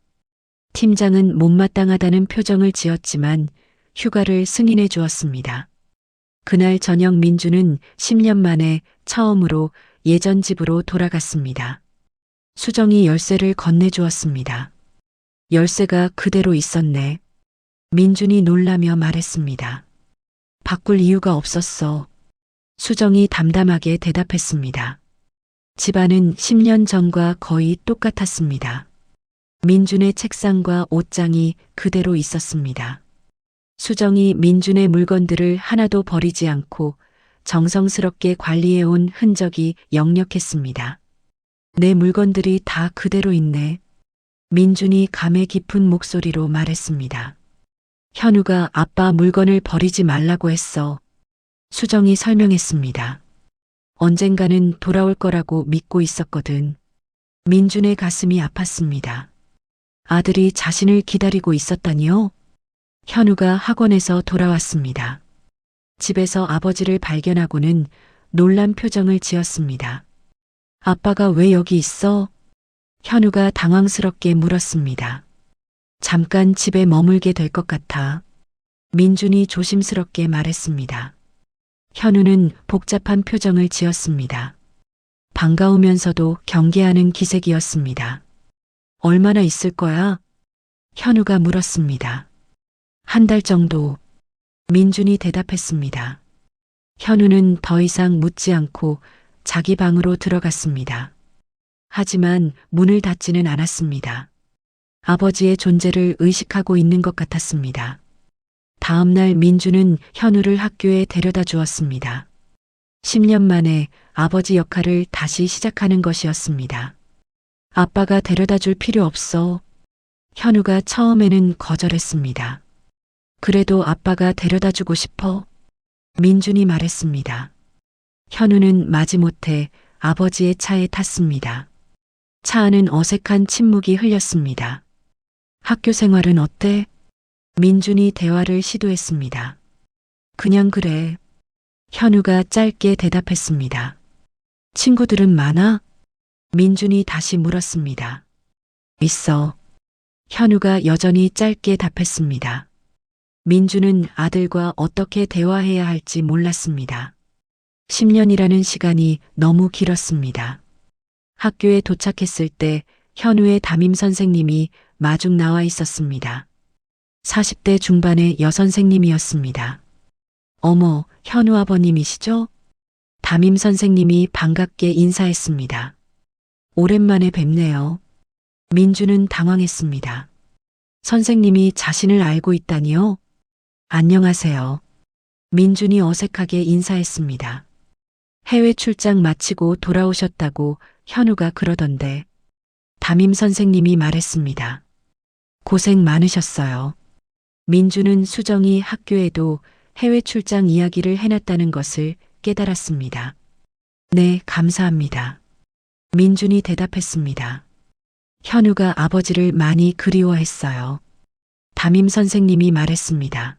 팀장은 못마땅하다는 표정을 지었지만 휴가를 승인해 주었습니다. 그날 저녁 민준은 10년 만에 처음으로 예전 집으로 돌아갔습니다. 수정이 열쇠를 건네주었습니다. 열쇠가 그대로 있었네. 민준이 놀라며 말했습니다. 바꿀 이유가 없었어. 수정이 담담하게 대답했습니다. 집안은 10년 전과 거의 똑같았습니다. 민준의 책상과 옷장이 그대로 있었습니다. 수정이 민준의 물건들을 하나도 버리지 않고 정성스럽게 관리해온 흔적이 역력했습니다. 내 물건들이 다 그대로 있네. 민준이 감회 깊은 목소리로 말했습니다. 현우가 아빠 물건을 버리지 말라고 했어. 수정이 설명했습니다. 언젠가는 돌아올 거라고 믿고 있었거든. 민준의 가슴이 아팠습니다. 아들이 자신을 기다리고 있었다니요? 현우가 학원에서 돌아왔습니다. 집에서 아버지를 발견하고는 놀란 표정을 지었습니다. 아빠가 왜 여기 있어? 현우가 당황스럽게 물었습니다. 잠깐 집에 머물게 될 것 같아. 민준이 조심스럽게 말했습니다. 현우는 복잡한 표정을 지었습니다. 반가우면서도 경계하는 기색이었습니다. 얼마나 있을 거야? 현우가 물었습니다. 한 달 정도. 민준이 대답했습니다. 현우는 더 이상 묻지 않고 자기 방으로 들어갔습니다. 하지만 문을 닫지는 않았습니다. 아버지의 존재를 의식하고 있는 것 같았습니다. 다음 날 민준은 현우를 학교에 데려다 주었습니다. 10년 만에 아버지 역할을 다시 시작하는 것이었습니다. 아빠가 데려다 줄 필요 없어. 현우가 처음에는 거절했습니다. 그래도 아빠가 데려다 주고 싶어. 민준이 말했습니다. 현우는 마지못해 아버지의 차에 탔습니다. 차 안은 어색한 침묵이 흘렸습니다. 학교 생활은 어때? 민준이 대화를 시도했습니다. 그냥 그래. 현우가 짧게 대답했습니다. 친구들은 많아? 민준이 다시 물었습니다. 있어. 현우가 여전히 짧게 답했습니다. 민준은 아들과 어떻게 대화해야 할지 몰랐습니다. 10년이라는 시간이 너무 길었습니다. 학교에 도착했을 때 현우의 담임 선생님이 마중 나와 있었습니다. 40대 중반의 여선생님이었습니다. 어머, 현우 아버님이시죠? 담임 선생님이 반갑게 인사했습니다. 오랜만에 뵙네요. 민주는 당황했습니다. 선생님이 자신을 알고 있다니요? 안녕하세요. 민준이 어색하게 인사했습니다. 해외 출장 마치고 돌아오셨다고 현우가 그러던데 담임 선생님이 말했습니다. 고생 많으셨어요. 민주는 수정이 학교에도 해외 출장 이야기를 해놨다는 것을 깨달았습니다. 네, 감사합니다. 민준이 대답했습니다. 현우가 아버지를 많이 그리워했어요. 담임 선생님이 말했습니다.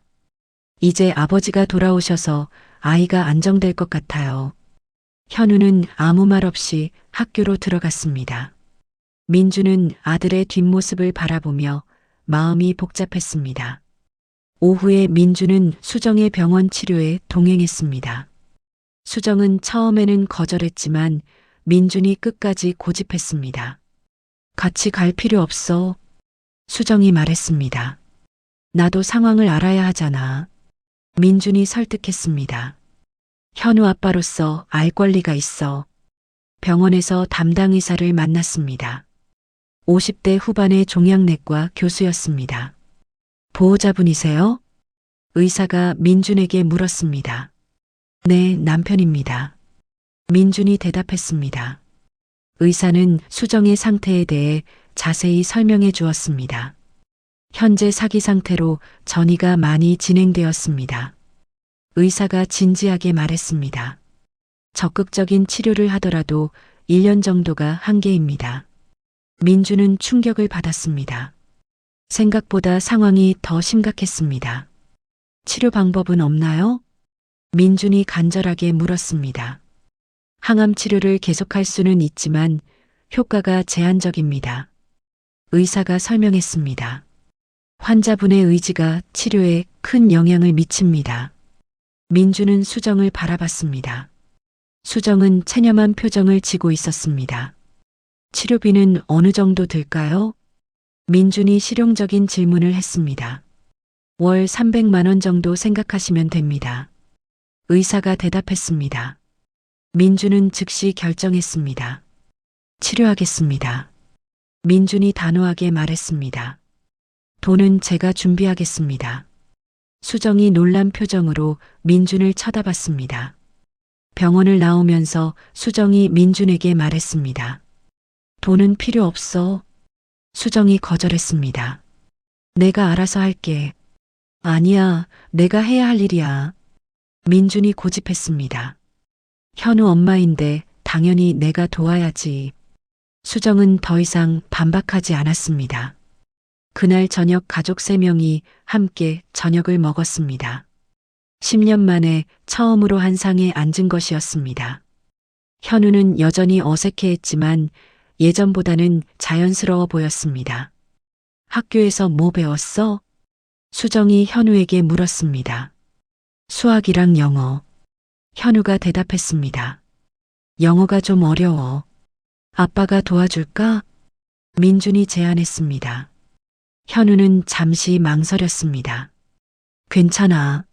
이제 아버지가 돌아오셔서 아이가 안정될 것 같아요. 현우는 아무 말 없이 학교로 들어갔습니다. 민주는 아들의 뒷모습을 바라보며 마음이 복잡했습니다. 오후에 민주는 수정의 병원 치료에 동행했습니다. 수정은 처음에는 거절했지만 민준이 끝까지 고집했습니다. 같이 갈 필요 없어. 수정이 말했습니다. 나도 상황을 알아야 하잖아. 민준이 설득했습니다. 현우 아빠로서 알 권리가 있어. 병원에서 담당 의사를 만났습니다. 50대 후반의 종양내과 교수였습니다. 보호자분이세요? 의사가 민준에게 물었습니다. 네, 남편입니다. 민준이 대답했습니다. 의사는 수정의 상태에 대해 자세히 설명해 주었습니다. 현재 사기 상태로 전이가 많이 진행되었습니다. 의사가 진지하게 말했습니다. 적극적인 치료를 하더라도 1년 정도가 한계입니다. 민주는 충격을 받았습니다. 생각보다 상황이 더 심각했습니다. 치료 방법은 없나요? 민준이 간절하게 물었습니다. 항암 치료를 계속할 수는 있지만 효과가 제한적입니다. 의사가 설명했습니다. 환자분의 의지가 치료에 큰 영향을 미칩니다. 민주는 수정을 바라봤습니다. 수정은 체념한 표정을 지고 있었습니다. 치료비는 어느 정도 들까요? 민준이 실용적인 질문을 했습니다. 월 300만 원 정도 생각하시면 됩니다. 의사가 대답했습니다. 민준은 즉시 결정했습니다. 치료하겠습니다. 민준이 단호하게 말했습니다. 돈은 제가 준비하겠습니다. 수정이 놀란 표정으로 민준을 쳐다봤습니다. 병원을 나오면서 수정이 민준에게 말했습니다. 돈은 필요 없어. 수정이 거절했습니다. 내가 알아서 할게. 아니야, 내가 해야 할 일이야. 민준이 고집했습니다. 현우 엄마인데 당연히 내가 도와야지. 수정은 더 이상 반박하지 않았습니다. 그날 저녁 가족 3명이 함께 저녁을 먹었습니다. 10년 만에 처음으로 한 상에 앉은 것이었습니다. 현우는 여전히 어색해했지만 예전보다는 자연스러워 보였습니다. 학교에서 뭐 배웠어? 수정이 현우에게 물었습니다. 수학이랑 영어. 현우가 대답했습니다. 영어가 좀 어려워. 아빠가 도와줄까? 민준이 제안했습니다. 현우는 잠시 망설였습니다. 괜찮아.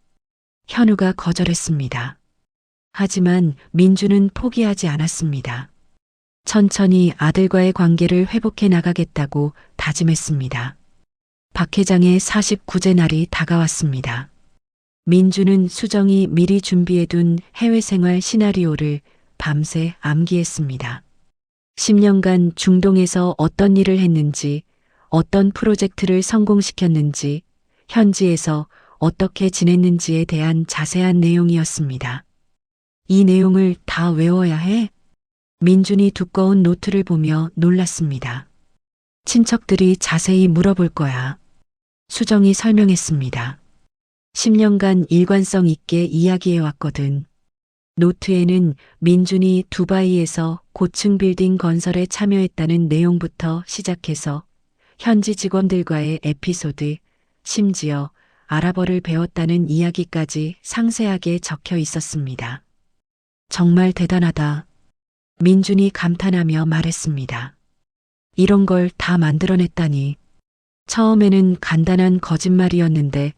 현우가 거절했습니다. 하지만 민준은 포기하지 않았습니다. 천천히 아들과의 관계를 회복해 나가겠다고 다짐했습니다. 박 회장의 49제 날이 다가왔습니다. 민준은 수정이 미리 준비해둔 해외 생활 시나리오를 밤새 암기했습니다. 10년간 중동에서 어떤 일을 했는지, 어떤 프로젝트를 성공시켰는지, 현지에서 어떻게 지냈는지에 대한 자세한 내용이었습니다. 이 내용을 다 외워야 해? 민준이 두꺼운 노트를 보며 놀랐습니다. 친척들이 자세히 물어볼 거야. 수정이 설명했습니다. 10년간 일관성 있게 이야기해왔거든. 노트에는 민준이 두바이에서 고층 빌딩 건설에 참여했다는 내용부터 시작해서 현지 직원들과의 에피소드, 심지어 아랍어를 배웠다는 이야기까지 상세하게 적혀 있었습니다. 정말 대단하다. 민준이 감탄하며 말했습니다. 이런 걸 다 만들어냈다니. 처음에는 간단한 거짓말이었는데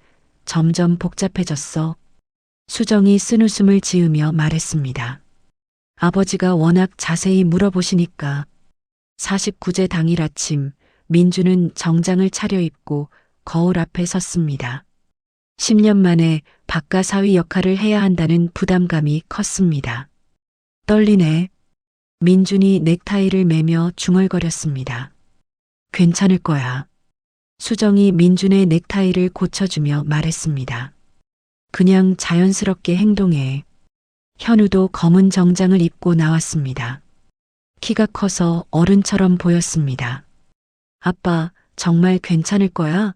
점점 복잡해졌어. 수정이 쓴웃음을 지으며 말했습니다. 아버지가 워낙 자세히 물어보시니까. 49제 당일 아침 민주는 정장을 차려입고 거울 앞에 섰습니다. 10년 만에 박가사위 역할을 해야 한다는 부담감이 컸습니다. 떨리네. 민준이 넥타이를 매며 중얼거렸습니다. 괜찮을 거야. 수정이 민준의 넥타이를 고쳐주며 말했습니다. 그냥 자연스럽게 행동해. 현우도 검은 정장을 입고 나왔습니다. 키가 커서 어른처럼 보였습니다. 아빠, 정말 괜찮을 거야?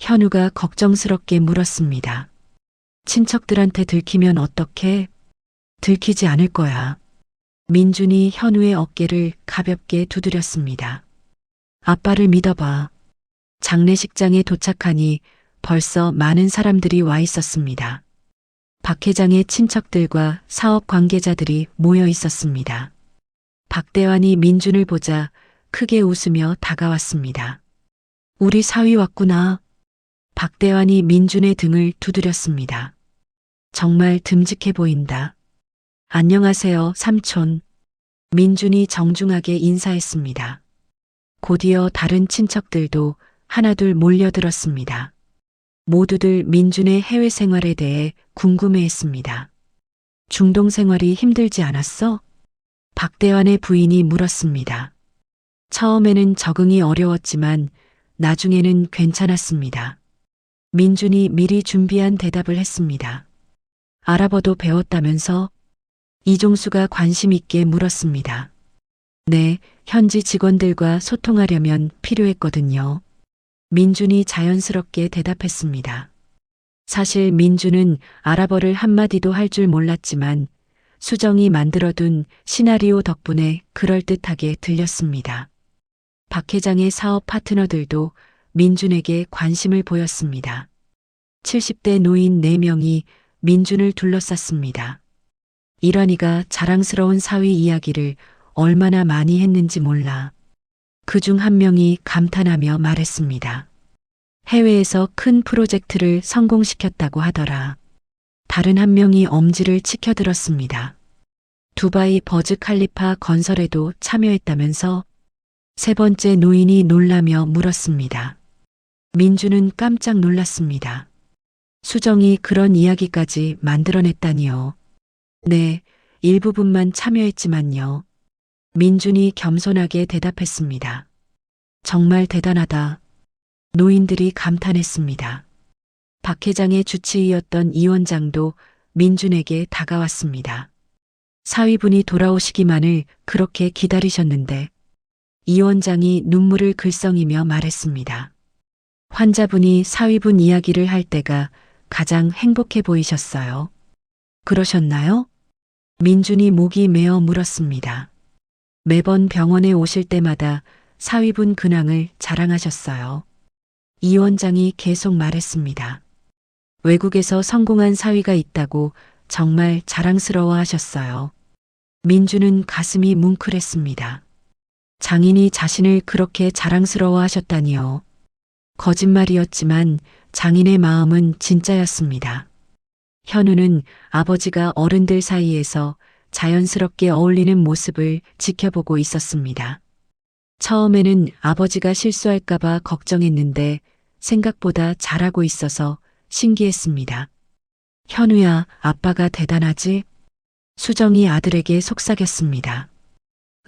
현우가 걱정스럽게 물었습니다. 친척들한테 들키면 어떡해? 들키지 않을 거야. 민준이 현우의 어깨를 가볍게 두드렸습니다. 아빠를 믿어봐. 장례식장에 도착하니 벌써 많은 사람들이 와 있었습니다. 박 회장의 친척들과 사업 관계자들이 모여 있었습니다. 박대환이 민준을 보자 크게 웃으며 다가왔습니다. 우리 사위 왔구나. 박대환이 민준의 등을 두드렸습니다. 정말 듬직해 보인다. 안녕하세요, 삼촌. 민준이 정중하게 인사했습니다. 곧이어 다른 친척들도 하나둘 몰려들었습니다. 모두들 민준의 해외 생활에 대해 궁금해했습니다. 중동 생활이 힘들지 않았어? 박대환의 부인이 물었습니다. 처음에는 적응이 어려웠지만 나중에는 괜찮았습니다. 민준이 미리 준비한 대답을 했습니다. 아랍어도 배웠다면서? 이종수가 관심 있게 물었습니다. 네, 현지 직원들과 소통하려면 필요했거든요. 민준이 자연스럽게 대답했습니다. 사실 민준은 아랍어를 한마디도 할 줄 몰랐지만 수정이 만들어둔 시나리오 덕분에 그럴듯하게 들렸습니다. 박 회장의 사업 파트너들도 민준에게 관심을 보였습니다. 70대 노인 4명이 민준을 둘러쌌습니다. 일환이가 자랑스러운 사위 이야기를 얼마나 많이 했는지 몰라. 그중 한 명이 감탄하며 말했습니다. 해외에서 큰 프로젝트를 성공시켰다고 하더라. 다른 한 명이 엄지를 치켜들었습니다. 두바이 버즈 칼리파 건설에도 참여했다면서? 세 번째 노인이 놀라며 물었습니다. 민주는 깜짝 놀랐습니다. 수정이 그런 이야기까지 만들어냈다니요. 네, 일부분만 참여했지만요. 민준이 겸손하게 대답했습니다. 정말 대단하다. 노인들이 감탄했습니다. 박 회장의 주치의였던 이 원장도 민준에게 다가왔습니다. 사위분이 돌아오시기만을 그렇게 기다리셨는데 이 원장이 눈물을 글썽이며 말했습니다. 환자분이 사위분 이야기를 할 때가 가장 행복해 보이셨어요. 그러셨나요? 민준이 목이 메어 물었습니다. 매번 병원에 오실 때마다 사위분 근황을 자랑하셨어요. 이 원장이 계속 말했습니다. 외국에서 성공한 사위가 있다고 정말 자랑스러워 하셨어요. 민주는 가슴이 뭉클했습니다. 장인이 자신을 그렇게 자랑스러워 하셨다니요. 거짓말이었지만 장인의 마음은 진짜였습니다. 현우는 아버지가 어른들 사이에서 자연스럽게 어울리는 모습을 지켜보고 있었습니다. 처음에는 아버지가 실수할까봐 걱정했는데 생각보다 잘하고 있어서 신기했습니다. 현우야, 아빠가 대단하지? 수정이 아들에게 속삭였습니다.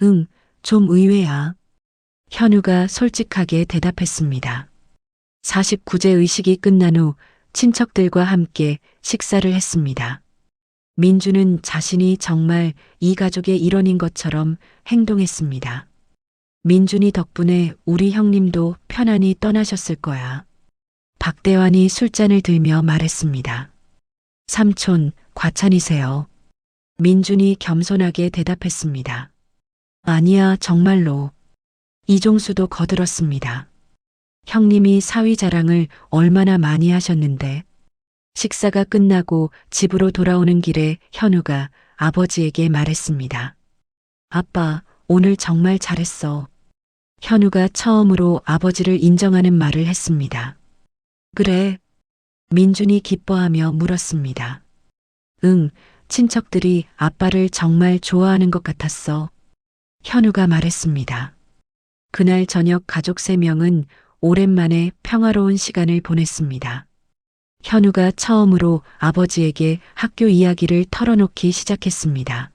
응, 좀 의외야. 현우가 솔직하게 대답했습니다. 49제 의식이 끝난 후 친척들과 함께 식사를 했습니다. 민주는 자신이 정말 이 가족의 일원인 것처럼 행동했습니다. 민준이 덕분에 우리 형님도 편안히 떠나셨을 거야. 박대환이 술잔을 들며 말했습니다. 삼촌, 과찬이세요. 민준이 겸손하게 대답했습니다. 아니야, 정말로. 이종수도 거들었습니다. 형님이 사위 자랑을 얼마나 많이 하셨는데. 식사가 끝나고 집으로 돌아오는 길에 현우가 아버지에게 말했습니다. 아빠, 오늘 정말 잘했어. 현우가 처음으로 아버지를 인정하는 말을 했습니다. 그래? 민준이 기뻐하며 물었습니다. 응, 친척들이 아빠를 정말 좋아하는 것 같았어. 현우가 말했습니다. 그날 저녁 가족 3명은 오랜만에 평화로운 시간을 보냈습니다. 현우가 처음으로 아버지에게 학교 이야기를 털어놓기 시작했습니다.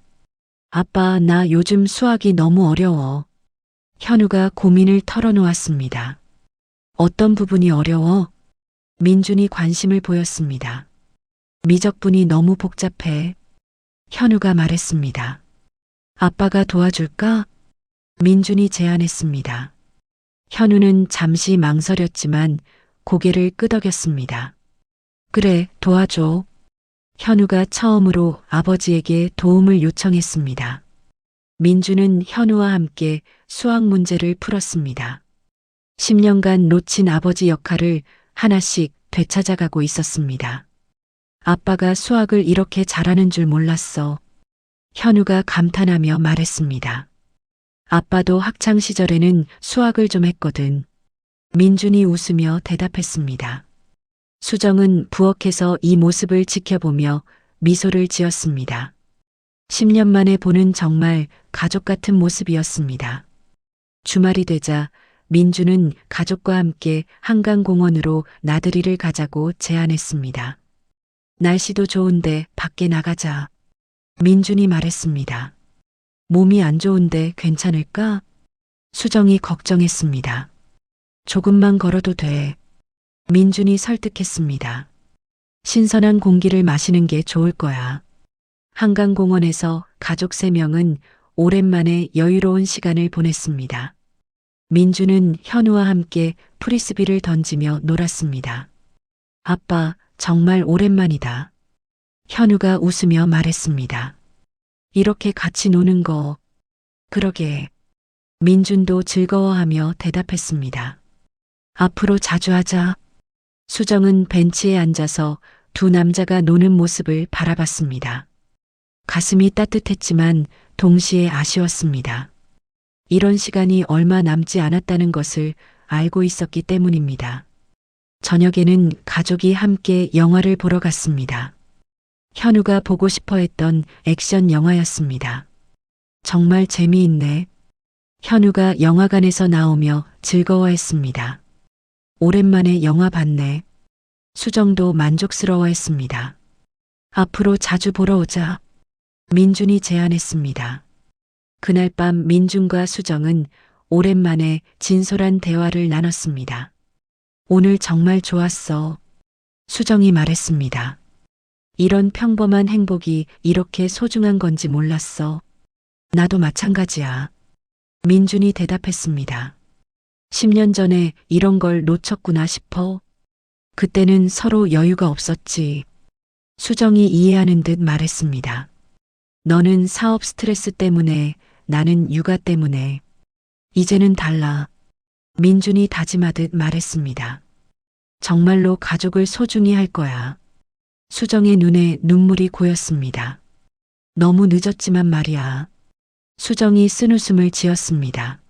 아빠, 나 요즘 수학이 너무 어려워. 현우가 고민을 털어놓았습니다. 어떤 부분이 어려워? 민준이 관심을 보였습니다. 미적분이 너무 복잡해. 현우가 말했습니다. 아빠가 도와줄까? 민준이 제안했습니다. 현우는 잠시 망설였지만 고개를 끄덕였습니다. 그래, 도와줘. 현우가 처음으로 아버지에게 도움을 요청했습니다. 민주는 현우와 함께 수학 문제를 풀었습니다. 10년간 놓친 아버지 역할을 하나씩 되찾아가고 있었습니다. 아빠가 수학을 이렇게 잘하는 줄 몰랐어. 현우가 감탄하며 말했습니다. 아빠도 학창 시절에는 수학을 좀 했거든. 민준이 웃으며 대답했습니다. 수정은 부엌에서 이 모습을 지켜보며 미소를 지었습니다. 10년 만에 보는 정말 가족 같은 모습이었습니다. 주말이 되자 민주는 가족과 함께 한강공원으로 나들이를 가자고 제안했습니다. 날씨도 좋은데 밖에 나가자. 민준이 말했습니다. 몸이 안 좋은데 괜찮을까? 수정이 걱정했습니다. 조금만 걸어도 돼. 민준이 설득했습니다. 신선한 공기를 마시는 게 좋을 거야. 한강공원에서 가족 3명은 오랜만에 여유로운 시간을 보냈습니다. 민주는 현우와 함께 프리스비를 던지며 놀았습니다. 아빠, 정말 오랜만이다. 현우가 웃으며 말했습니다. 이렇게 같이 노는 거. 그러게. 민준도 즐거워하며 대답했습니다. 앞으로 자주 하자. 수정은 벤치에 앉아서 두 남자가 노는 모습을 바라봤습니다. 가슴이 따뜻했지만 동시에 아쉬웠습니다. 이런 시간이 얼마 남지 않았다는 것을 알고 있었기 때문입니다. 저녁에는 가족이 함께 영화를 보러 갔습니다. 현우가 보고 싶어 했던 액션 영화였습니다. 정말 재미있네. 현우가 영화관에서 나오며 즐거워했습니다. 오랜만에 영화 봤네. 수정도 만족스러워했습니다. 앞으로 자주 보러 오자. 민준이 제안했습니다. 그날 밤 민준과 수정은 오랜만에 진솔한 대화를 나눴습니다. 오늘 정말 좋았어. 수정이 말했습니다. 이런 평범한 행복이 이렇게 소중한 건지 몰랐어. 나도 마찬가지야. 민준이 대답했습니다. 10년 전에 이런 걸 놓쳤구나 싶어. 그때는 서로 여유가 없었지. 수정이 이해하는 듯 말했습니다. 너는 사업 스트레스 때문에, 나는 육아 때문에. 이제는 달라. 민준이 다짐하듯 말했습니다. 정말로 가족을 소중히 할 거야. 수정의 눈에 눈물이 고였습니다. 너무 늦었지만 말이야. 수정이 쓴웃음을 지었습니다.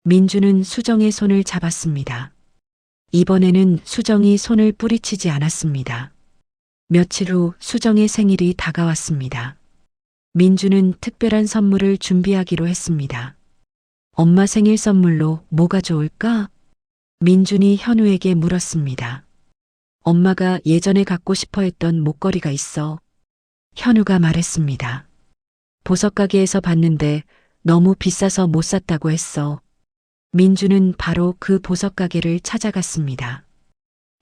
민주는 수정의 손을 잡았습니다. 이번에는 수정이 손을 뿌리치지 않았습니다. 며칠 후 수정의 생일이 다가왔습니다. 민주는 특별한 선물을 준비하기로 했습니다. 엄마 생일 선물로 뭐가 좋을까? 민준이 현우에게 물었습니다. 엄마가 예전에 갖고 싶어 했던 목걸이가 있어. 현우가 말했습니다. 보석 가게에서 봤는데 너무 비싸서 못 샀다고 했어. 민주는 바로 그 보석 가게를 찾아갔습니다.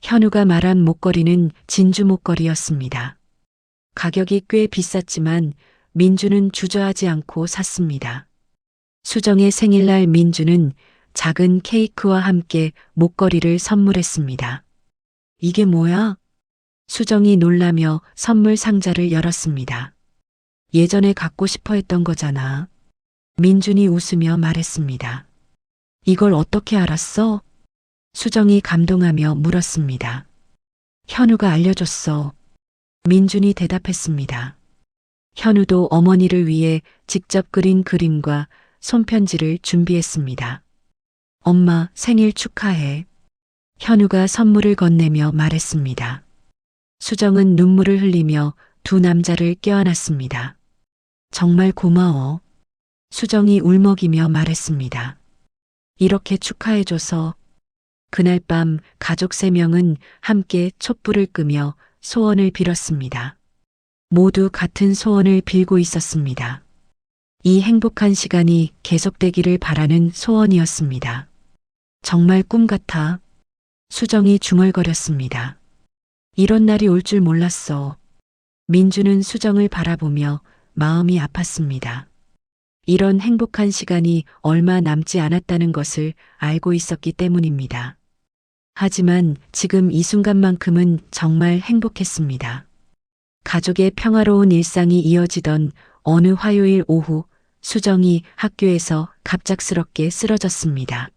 현우가 말한 목걸이는 진주 목걸이였습니다. 가격이 꽤 비쌌지만 민주는 주저하지 않고 샀습니다. 수정의 생일날 민주는 작은 케이크와 함께 목걸이를 선물했습니다. 이게 뭐야? 수정이 놀라며 선물 상자를 열었습니다. 예전에 갖고 싶어 했던 거잖아. 민준이 웃으며 말했습니다. 이걸 어떻게 알았어? 수정이 감동하며 물었습니다. 현우가 알려줬어. 민준이 대답했습니다. 현우도 어머니를 위해 직접 그린 그림과 손편지를 준비했습니다. 엄마 생일 축하해. 현우가 선물을 건네며 말했습니다. 수정은 눈물을 흘리며 두 남자를 껴안았습니다. 정말 고마워. 수정이 울먹이며 말했습니다. 이렇게 축하해줘서. 그날 밤 가족 3명은 함께 촛불을 끄며 소원을 빌었습니다. 모두 같은 소원을 빌고 있었습니다. 이 행복한 시간이 계속되기를 바라는 소원이었습니다. 정말 꿈 같아. 수정이 중얼거렸습니다. 이런 날이 올 줄 몰랐어. 민주는 수정을 바라보며 마음이 아팠습니다. 이런 행복한 시간이 얼마 남지 않았다는 것을 알고 있었기 때문입니다. 하지만 지금 이 순간만큼은 정말 행복했습니다. 가족의 평화로운 일상이 이어지던 어느 화요일 오후, 수정이 학교에서 갑작스럽게 쓰러졌습니다.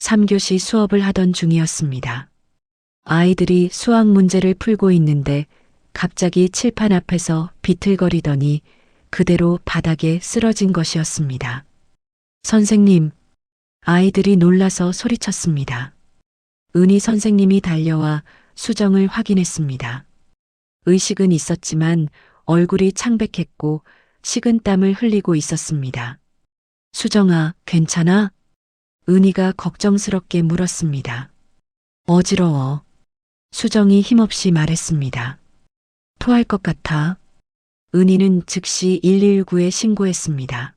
3교시 수업을 하던 중이었습니다. 아이들이 수학 문제를 풀고 있는데 갑자기 칠판 앞에서 비틀거리더니 그대로 바닥에 쓰러진 것이었습니다. 선생님, 아이들이 놀라서 소리쳤습니다. 은희 선생님이 달려와 수정을 확인했습니다. 의식은 있었지만 얼굴이 창백했고 식은땀을 흘리고 있었습니다. 수정아, 괜찮아? 은희가 걱정스럽게 물었습니다. 어지러워. 수정이 힘없이 말했습니다. 토할 것 같아. 은희는 즉시 119에 신고했습니다.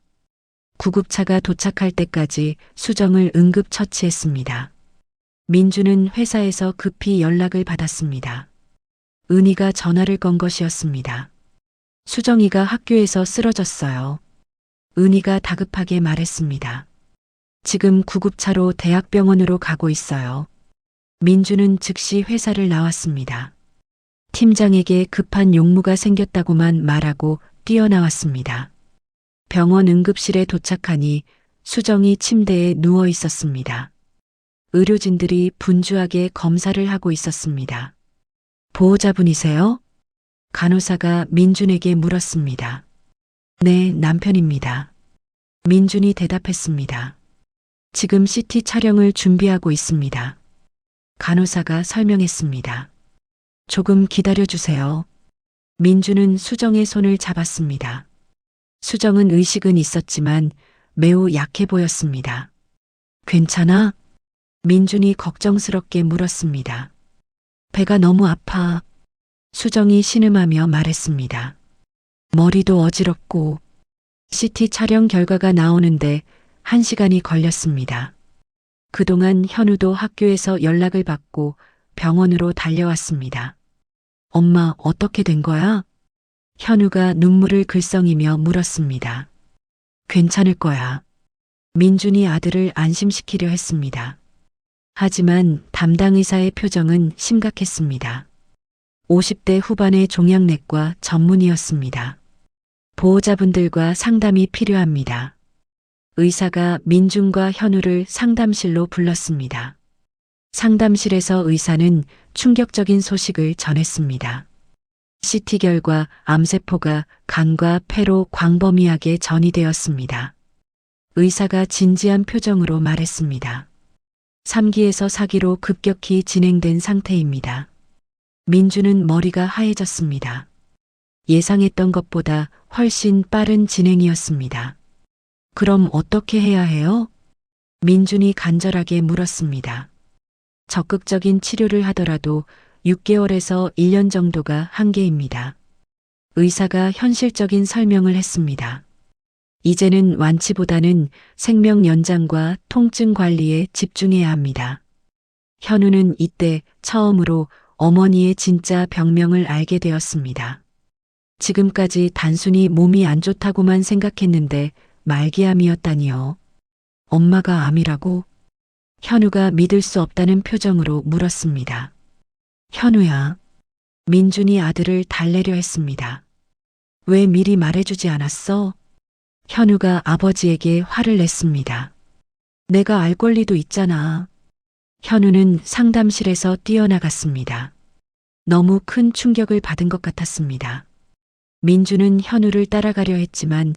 구급차가 도착할 때까지 수정을 응급처치했습니다. 민주는 회사에서 급히 연락을 받았습니다. 은희가 전화를 건 것이었습니다. 수정이가 학교에서 쓰러졌어요. 은희가 다급하게 말했습니다. 지금 구급차로 대학병원으로 가고 있어요. 민주는 즉시 회사를 나왔습니다. 팀장에게 급한 용무가 생겼다고만 말하고 뛰어나왔습니다. 병원 응급실에 도착하니 수정이 침대에 누워 있었습니다. 의료진들이 분주하게 검사를 하고 있었습니다. 보호자분이세요? 간호사가 민준에게 물었습니다. 네, 남편입니다. 민준이 대답했습니다. 지금 CT 촬영을 준비하고 있습니다. 간호사가 설명했습니다. 조금 기다려주세요. 민주는 수정의 손을 잡았습니다. 수정은 의식은 있었지만 매우 약해 보였습니다. 괜찮아? 민준이 걱정스럽게 물었습니다. 배가 너무 아파. 수정이 신음하며 말했습니다. 머리도 어지럽고. CT 촬영 결과가 나오는데 1시간이 걸렸습니다. 그동안 현우도 학교에서 연락을 받고 병원으로 달려왔습니다. 엄마, 어떻게 된 거야? 현우가 눈물을 글썽이며 물었습니다. 괜찮을 거야. 민준이 아들을 안심시키려 했습니다. 하지만 담당 의사의 표정은 심각했습니다. 50대 후반의 종양내과 전문의였습니다. 보호자분들과 상담이 필요합니다. 의사가 민준과 현우를 상담실로 불렀습니다. 상담실에서 의사는 충격적인 소식을 전했습니다. CT 결과 암세포가 간과 폐로 광범위하게 전이되었습니다. 의사가 진지한 표정으로 말했습니다. 3기에서 4기로 급격히 진행된 상태입니다. 민주는 머리가 하얘졌습니다. 예상했던 것보다 훨씬 빠른 진행이었습니다. 그럼 어떻게 해야 해요? 민준이 간절하게 물었습니다. 적극적인 치료를 하더라도 6개월에서 1년 정도가 한계입니다. 의사가 현실적인 설명을 했습니다. 이제는 완치보다는 생명 연장과 통증 관리에 집중해야 합니다. 현우는 이때 처음으로 어머니의 진짜 병명을 알게 되었습니다. 지금까지 단순히 몸이 안 좋다고만 생각했는데 말기암이었다니요. 엄마가 암이라고? 현우가 믿을 수 없다는 표정으로 물었습니다. 현우야. 민준이 아들을 달래려 했습니다. 왜 미리 말해주지 않았어? 현우가 아버지에게 화를 냈습니다. 내가 알 권리도 있잖아. 현우는 상담실에서 뛰어나갔습니다. 너무 큰 충격을 받은 것 같았습니다. 민주는 현우를 따라가려 했지만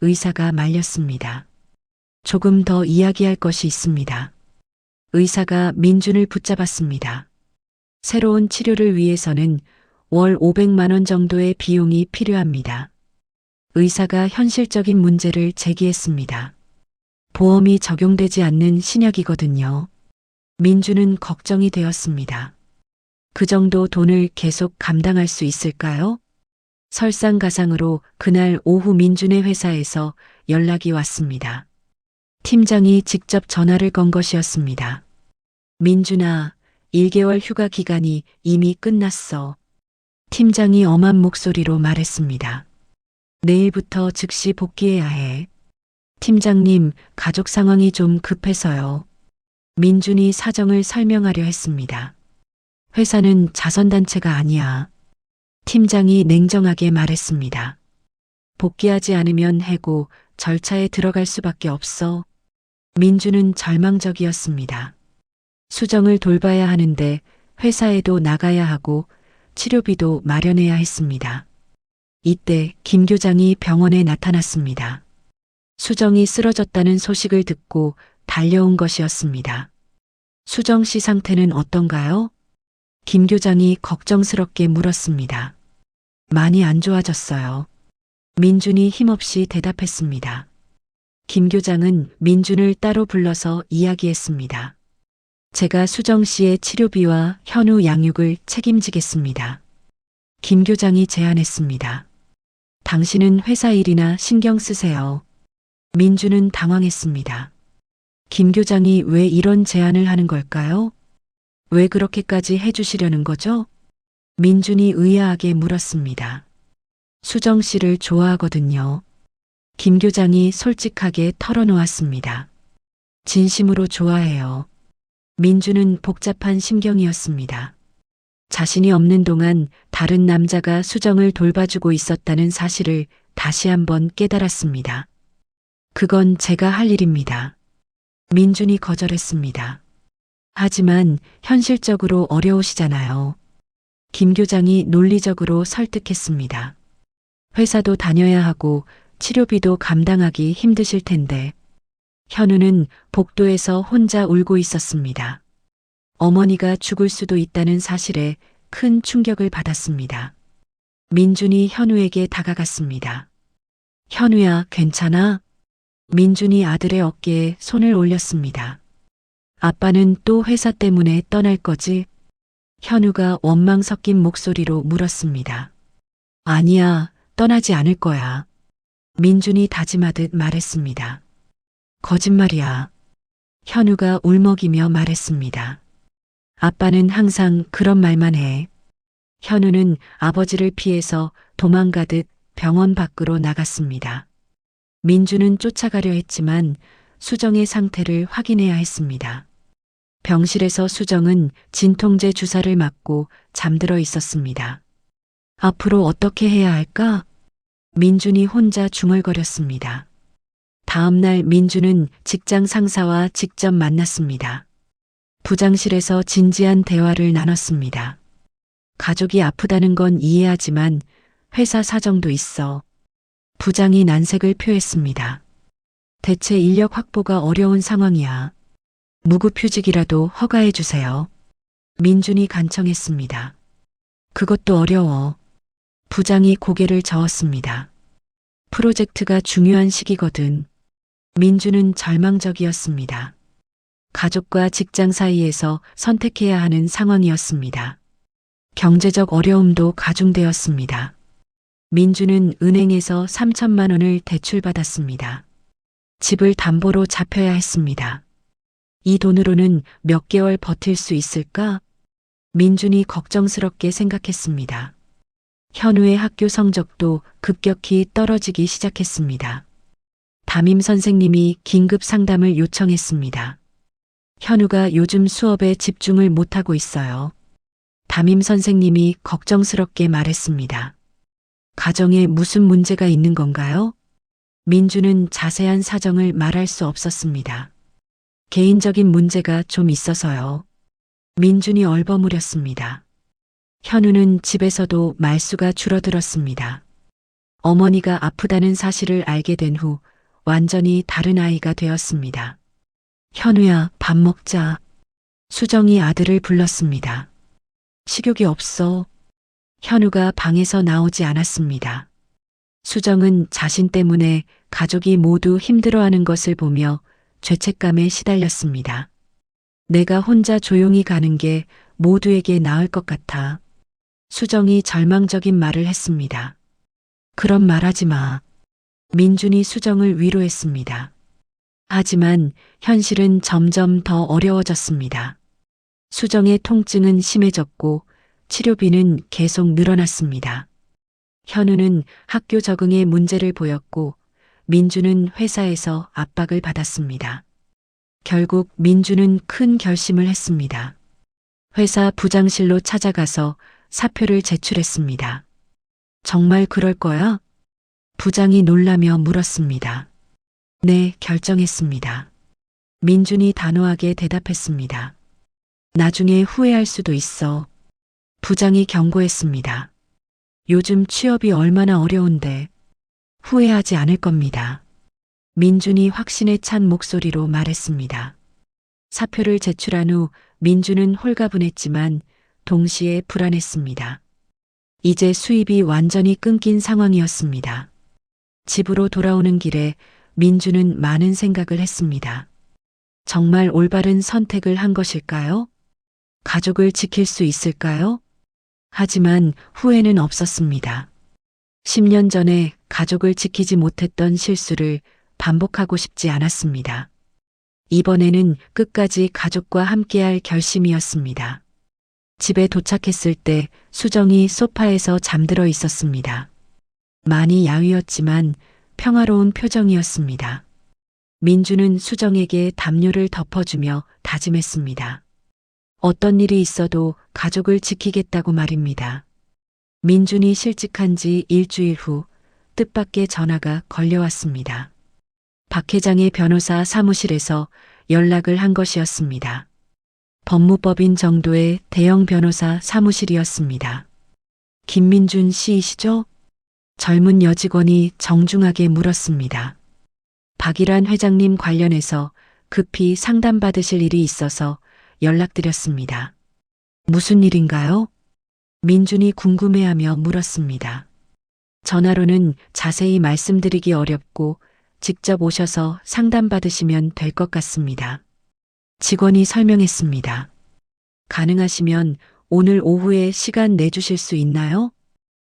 의사가 말렸습니다. 조금 더 이야기할 것이 있습니다. 의사가 민준을 붙잡았습니다. 새로운 치료를 위해서는 월 500만 원 정도의 비용이 필요합니다. 의사가 현실적인 문제를 제기했습니다. 보험이 적용되지 않는 신약이거든요. 민준은 걱정이 되었습니다. 그 정도 돈을 계속 감당할 수 있을까요? 설상가상으로 그날 오후 민준의 회사에서 연락이 왔습니다. 팀장이 직접 전화를 건 것이었습니다. 민준아, 1개월 휴가 기간이 이미 끝났어. 팀장이 엄한 목소리로 말했습니다. 내일부터 즉시 복귀해야 해. 팀장님, 가족 상황이 좀 급해서요. 민준이 사정을 설명하려 했습니다. 회사는 자선단체가 아니야. 팀장이 냉정하게 말했습니다. 복귀하지 않으면 해고, 절차에 들어갈 수밖에 없어. 민준은 절망적이었습니다. 수정을 돌봐야 하는데 회사에도 나가야 하고 치료비도 마련해야 했습니다. 이때 김 교장이 병원에 나타났습니다. 수정이 쓰러졌다는 소식을 듣고 달려온 것이었습니다. 수정 씨 상태는 어떤가요? 김 교장이 걱정스럽게 물었습니다. 많이 안 좋아졌어요. 민준이 힘없이 대답했습니다. 김 교장은 민준을 따로 불러서 이야기했습니다. 제가 수정 씨의 치료비와 현우 양육을 책임지겠습니다. 김 교장이 제안했습니다. 당신은 회사 일이나 신경 쓰세요. 민준은 당황했습니다. 김 교장이 왜 이런 제안을 하는 걸까요? 왜 그렇게까지 해주시려는 거죠? 민준이 의아하게 물었습니다. 수정 씨를 좋아하거든요. 김 교장이 솔직하게 털어놓았습니다. 진심으로 좋아해요. 민준은 복잡한 심경이었습니다. 자신이 없는 동안 다른 남자가 수정을 돌봐주고 있었다는 사실을 다시 한번 깨달았습니다. 그건 제가 할 일입니다. 민준이 거절했습니다. 하지만 현실적으로 어려우시잖아요. 김 교장이 논리적으로 설득했습니다. 회사도 다녀야 하고 치료비도 감당하기 힘드실 텐데. 현우는 복도에서 혼자 울고 있었습니다. 어머니가 죽을 수도 있다는 사실에 큰 충격을 받았습니다. 민준이 현우에게 다가갔습니다. 현우야, 괜찮아? 민준이 아들의 어깨에 손을 올렸습니다. 아빠는 또 회사 때문에 떠날 거지? 현우가 원망 섞인 목소리로 물었습니다. 아니야, 떠나지 않을 거야. 민준이 다짐하듯 말했습니다. 거짓말이야. 현우가 울먹이며 말했습니다. 아빠는 항상 그런 말만 해. 현우는 아버지를 피해서 도망가듯 병원 밖으로 나갔습니다. 민준은 쫓아가려 했지만 수정의 상태를 확인해야 했습니다. 병실에서 수정은 진통제 주사를 맞고 잠들어 있었습니다. 앞으로 어떻게 해야 할까? 민준이 혼자 중얼거렸습니다. 다음 날 민준은 직장 상사와 직접 만났습니다. 부장실에서 진지한 대화를 나눴습니다. 가족이 아프다는 건 이해하지만 회사 사정도 있어. 부장이 난색을 표했습니다. 대체 인력 확보가 어려운 상황이야. 무급휴직이라도 허가해 주세요. 민준이 간청했습니다. 그것도 어려워. 부장이 고개를 저었습니다. 프로젝트가 중요한 시기거든. 민준은 절망적이었습니다. 가족과 직장 사이에서 선택해야 하는 상황이었습니다. 경제적 어려움도 가중되었습니다. 민준은 은행에서 3천만 원을 대출받았습니다. 집을 담보로 잡혀야 했습니다. 이 돈으로는 몇 개월 버틸 수 있을까? 민준이 걱정스럽게 생각했습니다. 현우의 학교 성적도 급격히 떨어지기 시작했습니다. 담임 선생님이 긴급 상담을 요청했습니다. 현우가 요즘 수업에 집중을 못하고 있어요. 담임 선생님이 걱정스럽게 말했습니다. 가정에 무슨 문제가 있는 건가요? 민준은 자세한 사정을 말할 수 없었습니다. 개인적인 문제가 좀 있어서요. 민준이 얼버무렸습니다. 현우는 집에서도 말수가 줄어들었습니다. 어머니가 아프다는 사실을 알게 된 후 완전히 다른 아이가 되었습니다. 현우야, 밥 먹자. 수정이 아들을 불렀습니다. 식욕이 없어. 현우가 방에서 나오지 않았습니다. 수정은 자신 때문에 가족이 모두 힘들어하는 것을 보며 죄책감에 시달렸습니다. 내가 혼자 조용히 가는 게 모두에게 나을 것 같아. 수정이 절망적인 말을 했습니다. 그런 말 하지 마. 민준이 수정을 위로했습니다. 하지만 현실은 점점 더 어려워졌습니다. 수정의 통증은 심해졌고 치료비는 계속 늘어났습니다. 현우는 학교 적응에 문제를 보였고 민주는 회사에서 압박을 받았습니다. 결국 민주는 큰 결심을 했습니다. 회사 부장실로 찾아가서 사표를 제출했습니다. 정말 그럴 거야? 부장이 놀라며 물었습니다. 네, 결정했습니다. 민준이 단호하게 대답했습니다. 나중에 후회할 수도 있어. 부장이 경고했습니다. 요즘 취업이 얼마나 어려운데 후회하지 않을 겁니다. 민준이 확신에 찬 목소리로 말했습니다. 사표를 제출한 후 민준은 홀가분했지만 동시에 불안했습니다. 이제 수입이 완전히 끊긴 상황이었습니다. 집으로 돌아오는 길에 민준은 많은 생각을 했습니다. 정말 올바른 선택을 한 것일까요? 가족을 지킬 수 있을까요? 하지만 후회는 없었습니다. 10년 전에 가족을 지키지 못했던 실수를 반복하고 싶지 않았습니다. 이번에는 끝까지 가족과 함께할 결심이었습니다. 집에 도착했을 때 수정이 소파에서 잠들어 있었습니다. 많이 야위었지만 평화로운 표정이었습니다. 민주는 수정에게 담요를 덮어주며 다짐했습니다. 어떤 일이 있어도 가족을 지키겠다고 말입니다. 민준이 실직한 지 일주일 후 뜻밖의 전화가 걸려왔습니다. 박 회장의 변호사 사무실에서 연락을 한 것이었습니다. 법무법인 정도의 대형 변호사 사무실이었습니다. 김민준 씨이시죠? 젊은 여직원이 정중하게 물었습니다. 박일환 회장님 관련해서 급히 상담받으실 일이 있어서 연락드렸습니다. 무슨 일인가요? 민준이 궁금해하며 물었습니다. 전화로는 자세히 말씀드리기 어렵고 직접 오셔서 상담받으시면 될 것 같습니다. 직원이 설명했습니다. 가능하시면 오늘 오후에 시간 내주실 수 있나요?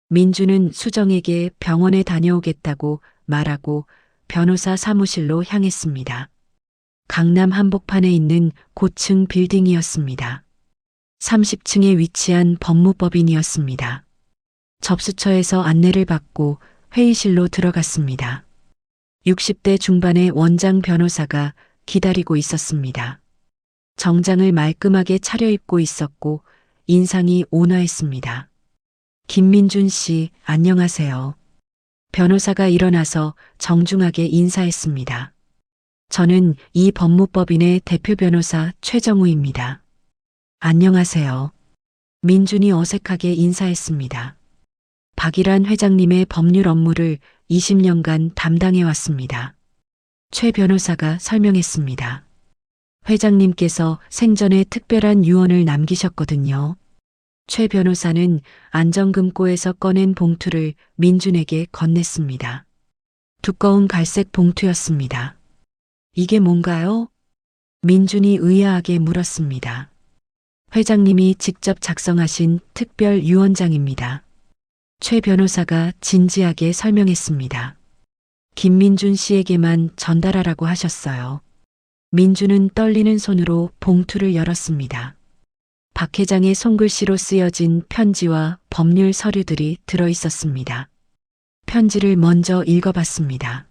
민주는 수정에게 병원에 다녀오겠다고 말하고 변호사 사무실로 향했습니다. 강남 한복판에 있는 고층 빌딩이었습니다. 30층에 위치한 법무법인이었습니다. 접수처에서 안내를 받고 회의실로 들어갔습니다. 60대 중반의 원장 변호사가 기다리고 있었습니다. 정장을 말끔하게 차려입고 있었고 인상이 온화했습니다. 김민준 씨, 안녕하세요. 변호사가 일어나서 정중하게 인사했습니다. 저는 이 법무법인의 대표 변호사 최정우입니다. 안녕하세요. 민준이 어색하게 인사했습니다. 박일환 회장님의 법률 업무를 20년간 담당해 왔습니다. 최 변호사가 설명했습니다. 회장님께서 생전에 특별한 유언을 남기셨거든요. 최 변호사는 안정금고에서 꺼낸 봉투를 민준에게 건넸습니다. 두꺼운 갈색 봉투였습니다. 이게 뭔가요? 민준이 의아하게 물었습니다. 회장님이 직접 작성하신 특별 유언장입니다. 최 변호사가 진지하게 설명했습니다. 김민준 씨에게만 전달하라고 하셨어요. 민준은 떨리는 손으로 봉투를 열었습니다. 박 회장의 손글씨로 쓰여진 편지와 법률 서류들이 들어 있었습니다. 편지를 먼저 읽어봤습니다.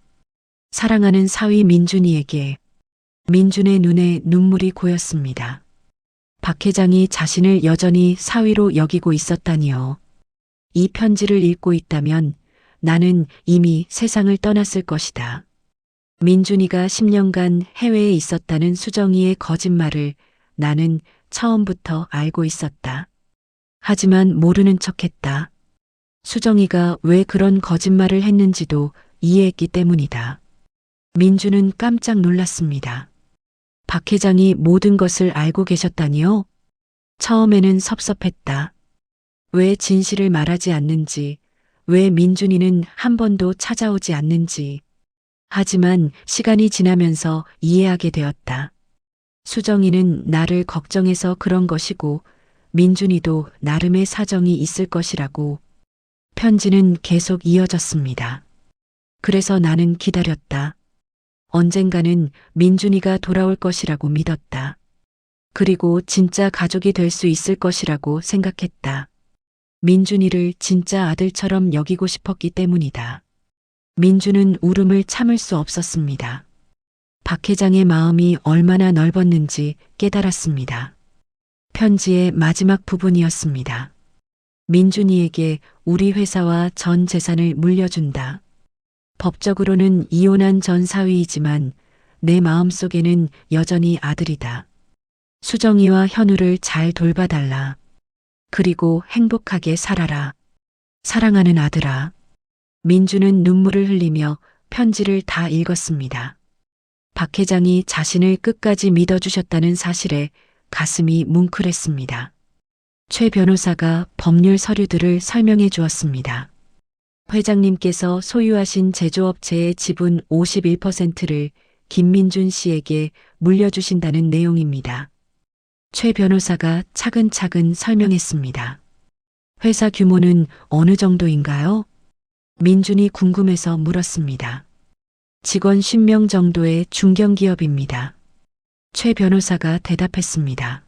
사랑하는 사위 민준이에게. 민준의 눈에 눈물이 고였습니다. 박 회장이 자신을 여전히 사위로 여기고 있었다니요. 이 편지를 읽고 있다면 나는 이미 세상을 떠났을 것이다. 민준이가 10년간 해외에 있었다는 수정이의 거짓말을 나는 처음부터 알고 있었다. 하지만 모르는 척했다. 수정이가 왜 그런 거짓말을 했는지도 이해했기 때문이다. 민준은 깜짝 놀랐습니다. 박 회장이 모든 것을 알고 계셨다니요? 처음에는 섭섭했다. 왜 진실을 말하지 않는지, 왜 민준이는 한 번도 찾아오지 않는지. 하지만 시간이 지나면서 이해하게 되었다. 수정이는 나를 걱정해서 그런 것이고, 민준이도 나름의 사정이 있을 것이라고. 편지는 계속 이어졌습니다. 그래서 나는 기다렸다. 언젠가는 민준이가 돌아올 것이라고 믿었다. 그리고 진짜 가족이 될 수 있을 것이라고 생각했다. 민준이를 진짜 아들처럼 여기고 싶었기 때문이다. 민준은 울음을 참을 수 없었습니다. 박 회장의 마음이 얼마나 넓었는지 깨달았습니다. 편지의 마지막 부분이었습니다. 민준이에게 우리 회사와 전 재산을 물려준다. 법적으로는 이혼한 전 사위이지만 내 마음속에는 여전히 아들이다. 수정이와 현우를 잘 돌봐달라. 그리고 행복하게 살아라. 사랑하는 아들아. 민주는 눈물을 흘리며 편지를 다 읽었습니다. 박 회장이 자신을 끝까지 믿어주셨다는 사실에 가슴이 뭉클했습니다. 최 변호사가 법률 서류들을 설명해 주었습니다. 회장님께서 소유하신 제조업체의 지분 51%를 김민준 씨에게 물려주신다는 내용입니다. 최 변호사가 차근차근 설명했습니다. 회사 규모는 어느 정도인가요? 민준이 궁금해서 물었습니다. 직원 10명 정도의 중견기업입니다. 최 변호사가 대답했습니다.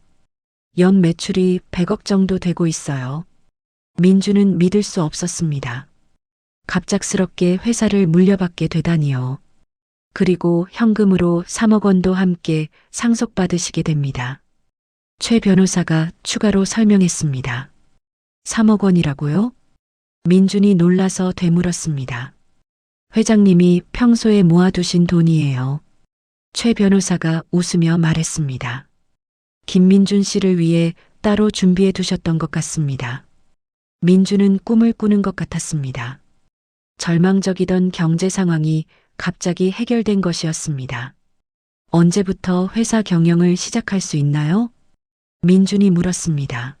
연 매출이 100억 정도 되고 있어요. 민준은 믿을 수 없었습니다. 갑작스럽게 회사를 물려받게 되다니요. 그리고 현금으로 3억 원도 함께 상속받으시게 됩니다. 최 변호사가 추가로 설명했습니다. 3억 원이라고요? 민준이 놀라서 되물었습니다. 회장님이 평소에 모아두신 돈이에요. 최 변호사가 웃으며 말했습니다. 김민준 씨를 위해 따로 준비해 두셨던 것 같습니다. 민준은 꿈을 꾸는 것 같았습니다. 절망적이던 경제 상황이 갑자기 해결된 것이었습니다. 언제부터 회사 경영을 시작할 수 있나요? 민준이 물었습니다.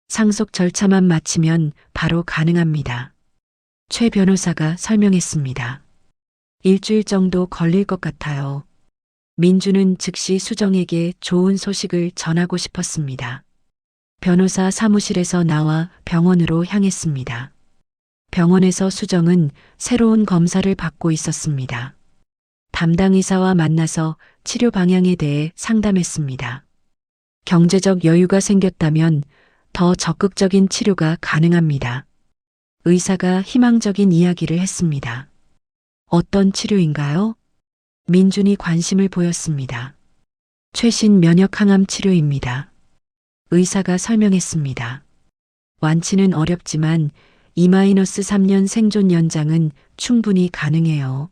상속 절차만 마치면 바로 가능합니다. 최 변호사가 설명했습니다. 일주일 정도 걸릴 것 같아요. 민준은 즉시 수정에게 좋은 소식을 전하고 싶었습니다. 변호사 사무실에서 나와 병원으로 향했습니다. 병원에서 수정은 새로운 검사를 받고 있었습니다. 담당 의사와 만나서 치료 방향에 대해 상담했습니다. 경제적 여유가 생겼다면 더 적극적인 치료가 가능합니다. 의사가 희망적인 이야기를 했습니다. 어떤 치료인가요? 민준이 관심을 보였습니다. 최신 면역 항암 치료입니다. 의사가 설명했습니다. 완치는 어렵지만 2-3년 생존 연장은 충분히 가능해요.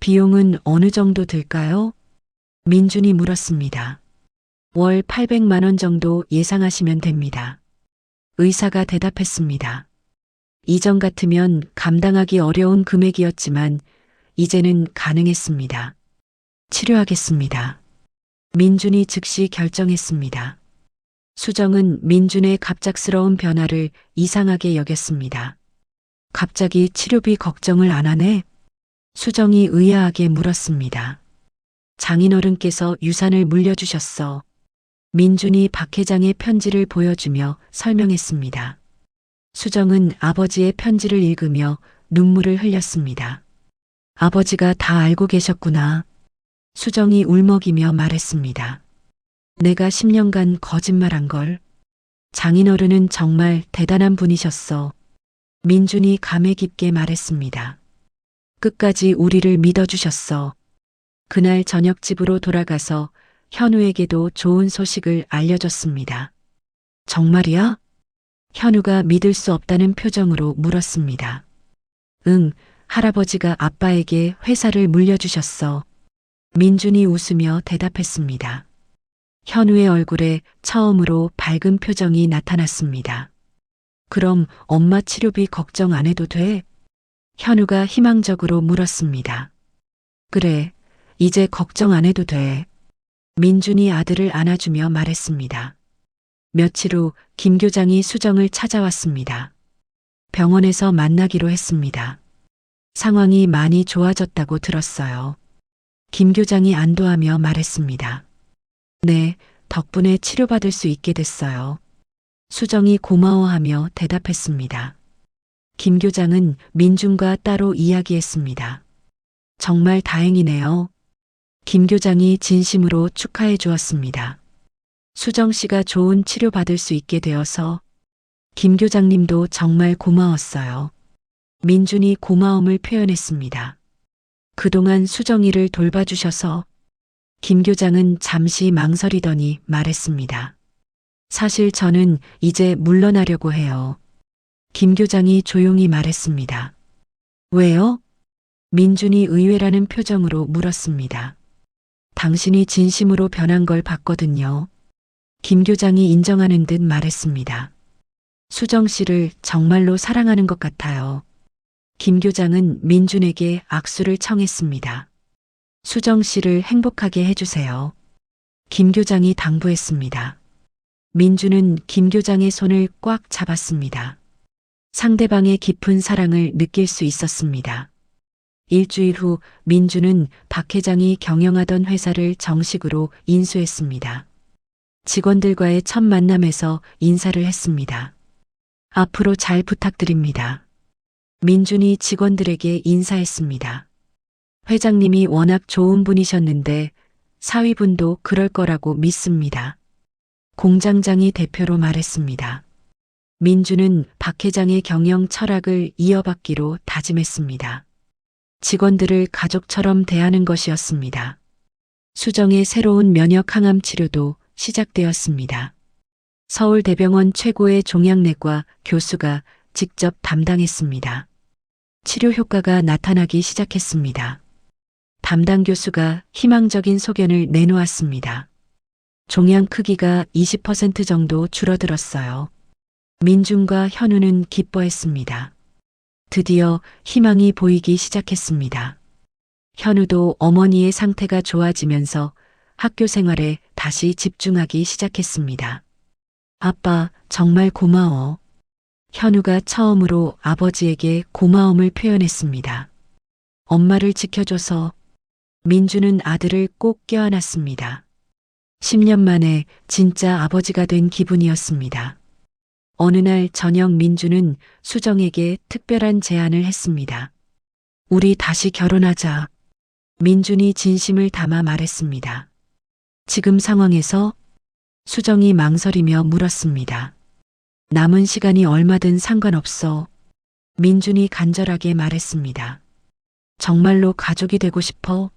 비용은 어느 정도 들까요? 민준이 물었습니다. 월 800만 원 정도 예상하시면 됩니다. 의사가 대답했습니다. 이전 같으면 감당하기 어려운 금액이었지만 이제는 가능했습니다. 치료하겠습니다. 민준이 즉시 결정했습니다. 수정은 민준의 갑작스러운 변화를 이상하게 여겼습니다. 갑자기 치료비 걱정을 안 하네? 수정이 의아하게 물었습니다. 장인어른께서 유산을 물려주셨어. 민준이 박 회장의 편지를 보여주며 설명했습니다. 수정은 아버지의 편지를 읽으며 눈물을 흘렸습니다. 아버지가 다 알고 계셨구나. 수정이 울먹이며 말했습니다. 내가 10년간 거짓말한 걸. 장인어른은 정말 대단한 분이셨어. 민준이 감회 깊게 말했습니다. 끝까지 우리를 믿어주셨어. 그날 저녁 집으로 돌아가서 현우에게도 좋은 소식을 알려줬습니다. 정말이야? 현우가 믿을 수 없다는 표정으로 물었습니다. 응, 할아버지가 아빠에게 회사를 물려주셨어. 민준이 웃으며 대답했습니다. 현우의 얼굴에 처음으로 밝은 표정이 나타났습니다. 그럼 엄마 치료비 걱정 안 해도 돼? 현우가 희망적으로 물었습니다. 그래, 이제 걱정 안 해도 돼. 민준이 아들을 안아주며 말했습니다. 며칠 후 김 교장이 수정을 찾아왔습니다. 병원에서 만나기로 했습니다. 상황이 많이 좋아졌다고 들었어요. 김 교장이 안도하며 말했습니다. 네, 덕분에 치료받을 수 있게 됐어요. 수정이 고마워하며 대답했습니다. 김 교장은 민준과 따로 이야기했습니다. 정말 다행이네요. 김 교장이 진심으로 축하해 주었습니다. 수정 씨가 좋은 치료받을 수 있게 되어서 김 교장님도 정말 고마웠어요. 민준이 고마움을 표현했습니다. 그동안 수정이를 돌봐주셔서 김 교장은 잠시 망설이더니 말했습니다. 사실 저는 이제 물러나려고 해요. 김 교장이 조용히 말했습니다. 왜요? 민준이 의외라는 표정으로 물었습니다. 당신이 진심으로 변한 걸 봤거든요. 김 교장이 인정하는 듯 말했습니다. 수정 씨를 정말로 사랑하는 것 같아요. 김 교장은 민준에게 악수를 청했습니다. 수정 씨를 행복하게 해주세요. 김 교장이 당부했습니다. 민준은 김 교장의 손을 꽉 잡았습니다. 상대방의 깊은 사랑을 느낄 수 있었습니다. 일주일 후 민준은 박 회장이 경영하던 회사를 정식으로 인수했습니다. 직원들과의 첫 만남에서 인사를 했습니다. 앞으로 잘 부탁드립니다. 민준이 직원들에게 인사했습니다. 회장님이 워낙 좋은 분이셨는데 사위분도 그럴 거라고 믿습니다. 공장장이 대표로 말했습니다. 민준은 박 회장의 경영 철학을 이어받기로 다짐했습니다. 직원들을 가족처럼 대하는 것이었습니다. 수정의 새로운 면역 항암 치료도 시작되었습니다. 서울대병원 최고의 종양내과 교수가 직접 담당했습니다. 치료 효과가 나타나기 시작했습니다. 담당 교수가 희망적인 소견을 내놓았습니다. 종양 크기가 20% 정도 줄어들었어요. 민준과 현우는 기뻐했습니다. 드디어 희망이 보이기 시작했습니다. 현우도 어머니의 상태가 좋아지면서 학교 생활에 다시 집중하기 시작했습니다. 아빠, 정말 고마워. 현우가 처음으로 아버지에게 고마움을 표현했습니다. 엄마를 지켜줘서. 민준은 아들을 꼭 껴안았습니다. 10년 만에 진짜 아버지가 된 기분이었습니다. 어느 날 저녁 민준은 수정에게 특별한 제안을 했습니다. 우리 다시 결혼하자. 민준이 진심을 담아 말했습니다. 지금 상황에서? 수정이 망설이며 물었습니다. 남은 시간이 얼마든 상관없어. 민준이 간절하게 말했습니다. 정말로 가족이 되고 싶어?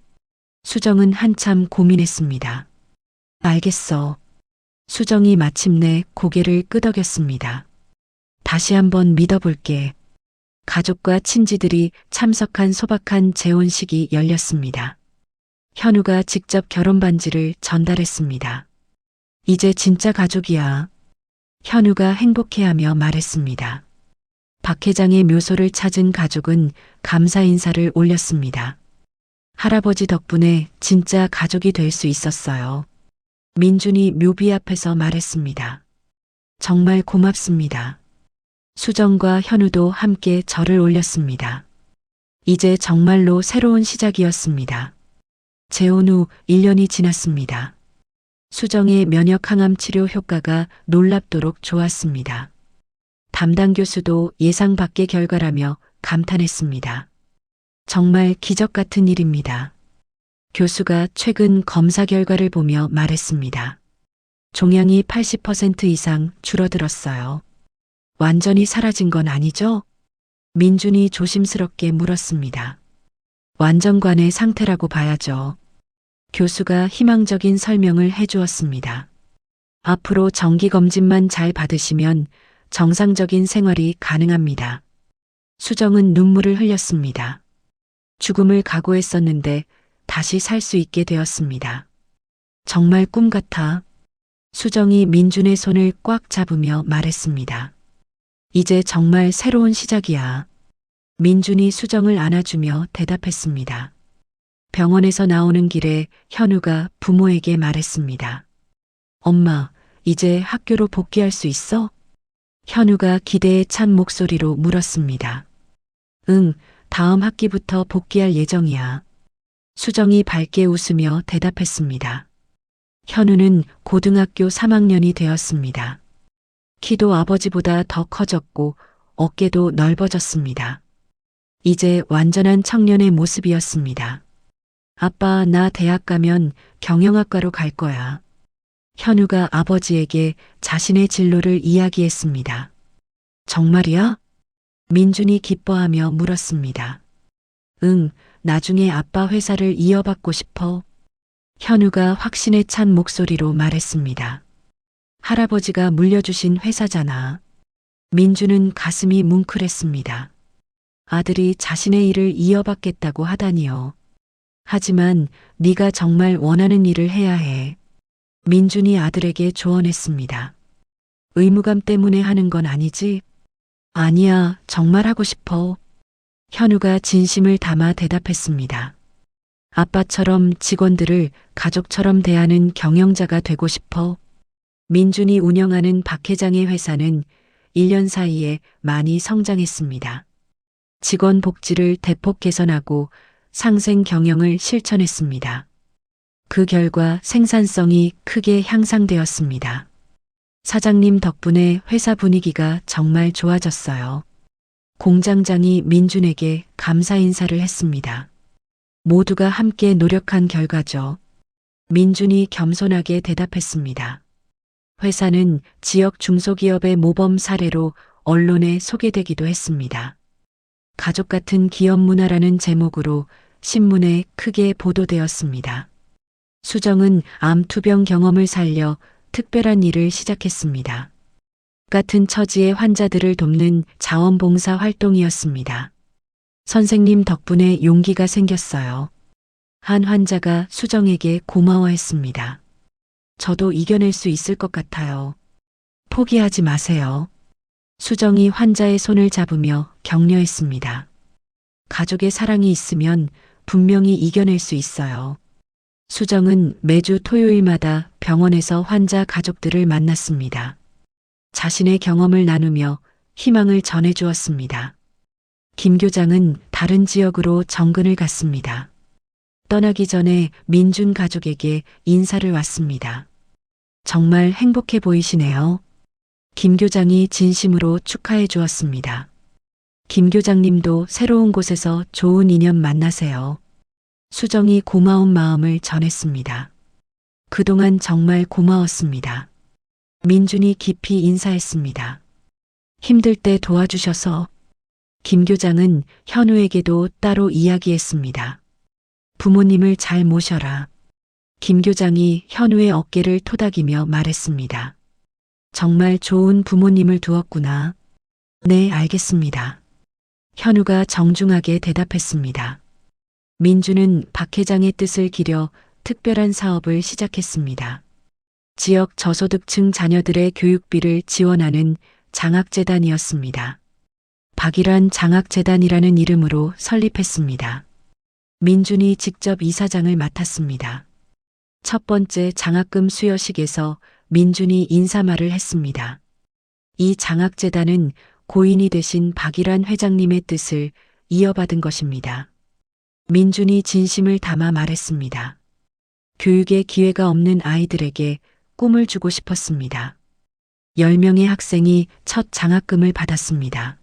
수정은 한참 고민했습니다. 알겠어. 수정이 마침내 고개를 끄덕였습니다. 다시 한번 믿어볼게. 가족과 친지들이 참석한 소박한 재혼식이 열렸습니다. 현우가 직접 결혼 반지를 전달했습니다. 이제 진짜 가족이야. 현우가 행복해하며 말했습니다. 박 회장의 묘소를 찾은 가족은 감사 인사를 올렸습니다. 할아버지 덕분에 진짜 가족이 될 수 있었어요. 민준이 묘비 앞에서 말했습니다. 정말 고맙습니다. 수정과 현우도 함께 절을 올렸습니다. 이제 정말로 새로운 시작이었습니다. 재혼 후 1년이 지났습니다. 수정의 면역 항암 치료 효과가 놀랍도록 좋았습니다. 담당 교수도 예상 밖의 결과라며 감탄했습니다. 정말 기적 같은 일입니다. 교수가 최근 검사 결과를 보며 말했습니다. 종양이 80% 이상 줄어들었어요. 완전히 사라진 건 아니죠? 민준이 조심스럽게 물었습니다. 완전관의 상태라고 봐야죠. 교수가 희망적인 설명을 해주었습니다. 앞으로 정기검진만 잘 받으시면 정상적인 생활이 가능합니다. 수정은 눈물을 흘렸습니다. 죽음을 각오했었는데 다시 살 수 있게 되었습니다. 정말 꿈 같아. 수정이 민준의 손을 꽉 잡으며 말했습니다. 이제 정말 새로운 시작이야. 민준이 수정을 안아주며 대답했습니다. 병원에서 나오는 길에 현우가 부모에게 말했습니다. 엄마, 이제 학교로 복귀할 수 있어? 현우가 기대에 찬 목소리로 물었습니다. 응, 다음 학기부터 복귀할 예정이야. 수정이 밝게 웃으며 대답했습니다. 현우는 고등학교 3학년이 되었습니다. 키도 아버지보다 더 커졌고 어깨도 넓어졌습니다. 이제 완전한 청년의 모습이었습니다. 아빠, 나 대학 가면 경영학과로 갈 거야. 현우가 아버지에게 자신의 진로를 이야기했습니다. 정말이야? 민준이 기뻐하며 물었습니다. 응, 나중에 아빠 회사를 이어받고 싶어. 현우가 확신에 찬 목소리로 말했습니다. 할아버지가 물려주신 회사잖아. 민주는 가슴이 뭉클했습니다. 아들이 자신의 일을 이어받겠다고 하다니요. 하지만 네가 정말 원하는 일을 해야 해. 민준이 아들에게 조언했습니다. 의무감 때문에 하는 건 아니지? 아니야, 정말 하고 싶어. 현우가 진심을 담아 대답했습니다. 아빠처럼 직원들을 가족처럼 대하는 경영자가 되고 싶어. 민준이 운영하는 박 회장의 회사는 1년 사이에 많이 성장했습니다. 직원 복지를 대폭 개선하고 상생 경영을 실천했습니다. 그 결과 생산성이 크게 향상되었습니다. 사장님 덕분에 회사 분위기가 정말 좋아졌어요. 공장장이 민준에게 감사 인사를 했습니다. 모두가 함께 노력한 결과죠. 민준이 겸손하게 대답했습니다. 회사는 지역 중소기업의 모범 사례로 언론에 소개되기도 했습니다. 가족 같은 기업 문화라는 제목으로 신문에 크게 보도되었습니다. 수정은 암 투병 경험을 살려 특별한 일을 시작했습니다. 같은 처지의 환자들을 돕는 자원봉사 활동이었습니다. 선생님 덕분에 용기가 생겼어요. 한 환자가 수정에게 고마워했습니다. 저도 이겨낼 수 있을 것 같아요. 포기하지 마세요. 수정이 환자의 손을 잡으며 격려했습니다. 가족의 사랑이 있으면 분명히 이겨낼 수 있어요. 수정은 매주 토요일마다 병원에서 환자 가족들을 만났습니다. 자신의 경험을 나누며 희망을 전해주었습니다. 김 교장은 다른 지역으로 정근을 갔습니다. 떠나기 전에 민준 가족에게 인사를 왔습니다. 정말 행복해 보이시네요. 김 교장이 진심으로 축하해 주었습니다. 김 교장님도 새로운 곳에서 좋은 인연 만나세요. 수정이 고마운 마음을 전했습니다. 그동안 정말 고마웠습니다. 민준이 깊이 인사했습니다. 힘들 때 도와주셔서. 김 교장은 현우에게도 따로 이야기했습니다. 부모님을 잘 모셔라. 김 교장이 현우의 어깨를 토닥이며 말했습니다. 정말 좋은 부모님을 두었구나. 네, 알겠습니다. 현우가 정중하게 대답했습니다. 민주는 박 회장의 뜻을 기려 특별한 사업을 시작했습니다. 지역 저소득층 자녀들의 교육비를 지원하는 장학재단이었습니다. 박일환 장학재단이라는 이름으로 설립했습니다. 민준이 직접 이사장을 맡았습니다. 첫 번째 장학금 수여식에서 민준이 인사말을 했습니다. 이 장학재단은 고인이 되신 박일환 회장님의 뜻을 이어받은 것입니다. 민준이 진심을 담아 말했습니다. 교육의 기회가 없는 아이들에게 꿈을 주고 싶었습니다. 10명의 학생이 첫 장학금을 받았습니다.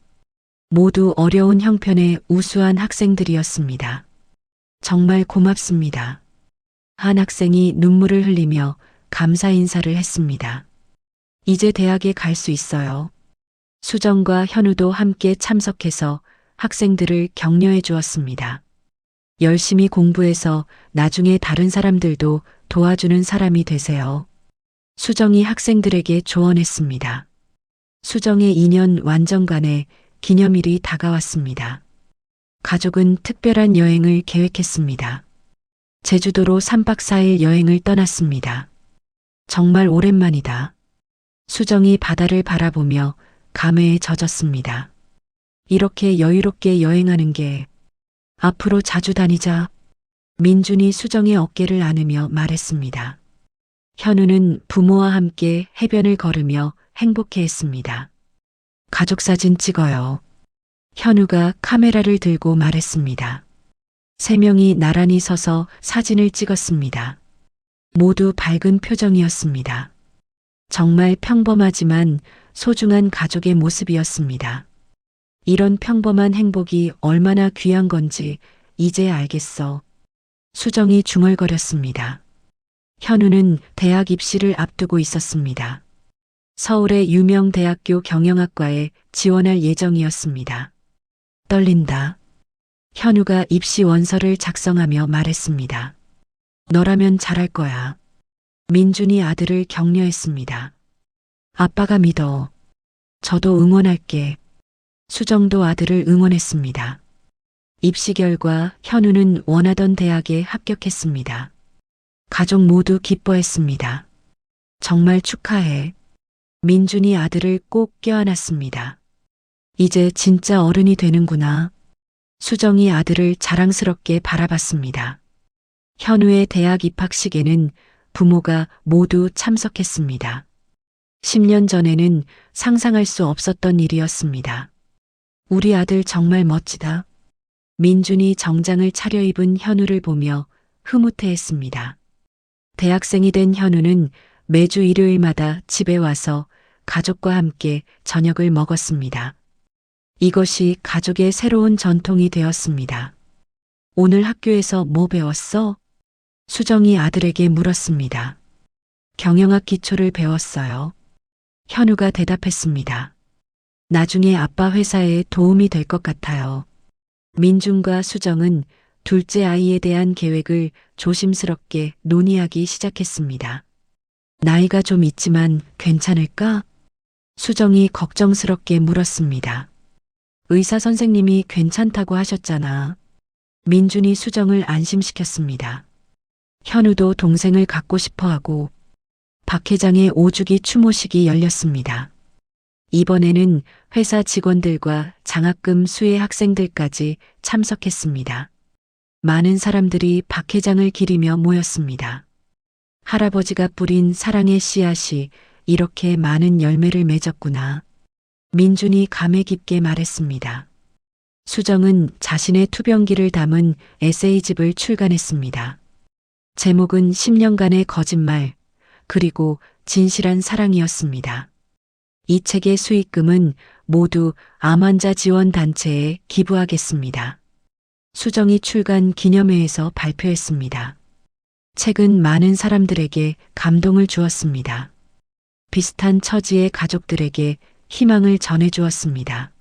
모두 어려운 형편의 우수한 학생들이었습니다. 정말 고맙습니다. 한 학생이 눈물을 흘리며 감사 인사를 했습니다. 이제 대학에 갈 수 있어요. 수정과 현우도 함께 참석해서 학생들을 격려해 주었습니다. 열심히 공부해서 나중에 다른 사람들도 도와주는 사람이 되세요. 수정이 학생들에게 조언했습니다. 수정의 2년 완전간의 기념일이 다가왔습니다. 가족은 특별한 여행을 계획했습니다. 제주도로 3박 4일 여행을 떠났습니다. 정말 오랜만이다. 수정이 바다를 바라보며 감회에 젖었습니다. 이렇게 여유롭게 여행하는 게 앞으로 자주 다니자. 민준이 수정의 어깨를 안으며 말했습니다. 현우는 부모와 함께 해변을 걸으며 행복해했습니다. 가족사진 찍어요. 현우가 카메라를 들고 말했습니다. 세 명이 나란히 서서 사진을 찍었습니다. 모두 밝은 표정이었습니다. 정말 평범하지만 소중한 가족의 모습이었습니다. 이런 평범한 행복이 얼마나 귀한 건지 이제 알겠어. 수정이 중얼거렸습니다. 현우는 대학 입시를 앞두고 있었습니다. 서울의 유명 대학교 경영학과에 지원할 예정이었습니다. 떨린다. 현우가 입시 원서를 작성하며 말했습니다. 너라면 잘할 거야. 민준이 아들을 격려했습니다. 아빠가 믿어. 저도 응원할게. 수정도 아들을 응원했습니다. 입시 결과 현우는 원하던 대학에 합격했습니다. 가족 모두 기뻐했습니다. 정말 축하해. 민준이 아들을 꼭 껴안았습니다. 이제 진짜 어른이 되는구나. 수정이 아들을 자랑스럽게 바라봤습니다. 현우의 대학 입학식에는 부모가 모두 참석했습니다. 10년 전에는 상상할 수 없었던 일이었습니다. 우리 아들 정말 멋지다. 민준이 정장을 차려입은 현우를 보며 흐뭇해했습니다. 대학생이 된 현우는 매주 일요일마다 집에 와서 가족과 함께 저녁을 먹었습니다. 이것이 가족의 새로운 전통이 되었습니다. 오늘 학교에서 뭐 배웠어? 수정이 아들에게 물었습니다. 경영학 기초를 배웠어요. 현우가 대답했습니다. 나중에 아빠 회사에 도움이 될 것 같아요. 민준과 수정은 둘째 아이에 대한 계획을 조심스럽게 논의하기 시작했습니다. 나이가 좀 있지만 괜찮을까? 수정이 걱정스럽게 물었습니다. 의사 선생님이 괜찮다고 하셨잖아. 민준이 수정을 안심시켰습니다. 현우도 동생을 갖고 싶어 하고 박 회장의 5주기 추모식이 열렸습니다. 이번에는 회사 직원들과 장학금 수혜 학생들까지 참석했습니다. 많은 사람들이 박 회장을 기리며 모였습니다. 할아버지가 뿌린 사랑의 씨앗이 이렇게 많은 열매를 맺었구나. 민준이 감회 깊게 말했습니다. 수정은 자신의 투병기를 담은 에세이집을 출간했습니다. 제목은 10년간의 거짓말, 그리고 진실한 사랑이었습니다. 이 책의 수익금은 모두 암환자 지원 단체에 기부하겠습니다. 수정이 출간 기념회에서 발표했습니다. 책은 많은 사람들에게 감동을 주었습니다. 비슷한 처지의 가족들에게 희망을 전해주었습니다.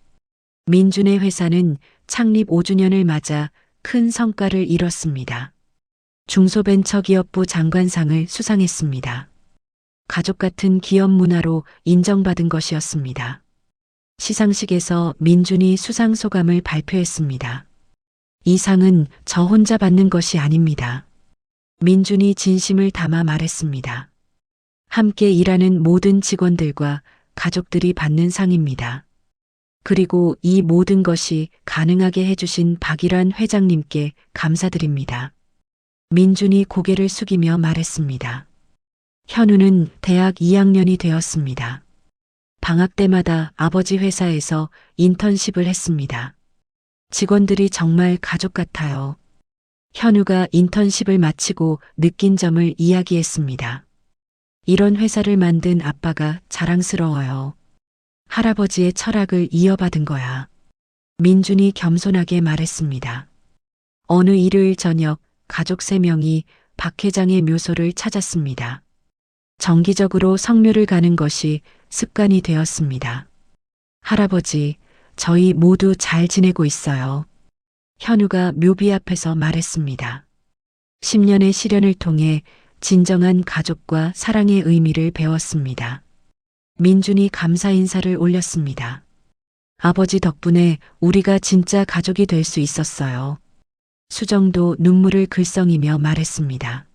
민준의 회사는 창립 5주년을 맞아 큰 성과를 이뤘습니다. 중소벤처기업부 장관상을 수상했습니다. 가족 같은 기업 문화로 인정받은 것이었습니다. 시상식에서 민준이 수상 소감을 발표했습니다. 이 상은 저 혼자 받는 것이 아닙니다. 민준이 진심을 담아 말했습니다. 함께 일하는 모든 직원들과 가족들이 받는 상입니다. 그리고 이 모든 것이 가능하게 해주신 박일환 회장님께 감사드립니다. 민준이 고개를 숙이며 말했습니다. 현우는 대학 2학년이 되었습니다. 방학 때마다 아버지 회사에서 인턴십을 했습니다. 직원들이 정말 가족 같아요. 현우가 인턴십을 마치고 느낀 점을 이야기했습니다. 이런 회사를 만든 아빠가 자랑스러워요. 할아버지의 철학을 이어받은 거야. 민준이 겸손하게 말했습니다. 어느 일요일 저녁 가족 3명이 박 회장의 묘소를 찾았습니다. 정기적으로 성묘를 가는 것이 습관이 되었습니다. 할아버지, 저희 모두 잘 지내고 있어요. 현우가 묘비 앞에서 말했습니다. 10년의 시련을 통해 진정한 가족과 사랑의 의미를 배웠습니다. 민준이 감사 인사를 올렸습니다. 아버지 덕분에 우리가 진짜 가족이 될 수 있었어요. 수정도 눈물을 글썽이며 말했습니다.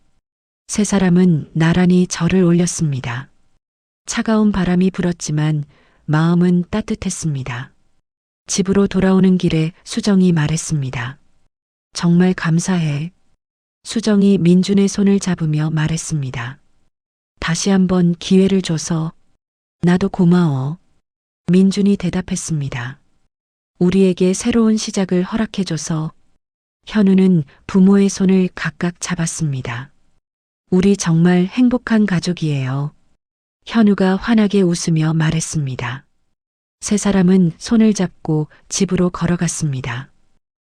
세 사람은 나란히 절을 올렸습니다. 차가운 바람이 불었지만 마음은 따뜻했습니다. 집으로 돌아오는 길에 수정이 말했습니다. 정말 감사해. 수정이 민준의 손을 잡으며 말했습니다. 다시 한번 기회를 줘서 나도 고마워. 민준이 대답했습니다. 우리에게 새로운 시작을 허락해줘서. 현우는 부모의 손을 각각 잡았습니다. 우리 정말 행복한 가족이에요. 현우가 환하게 웃으며 말했습니다. 세 사람은 손을 잡고 집으로 걸어갔습니다.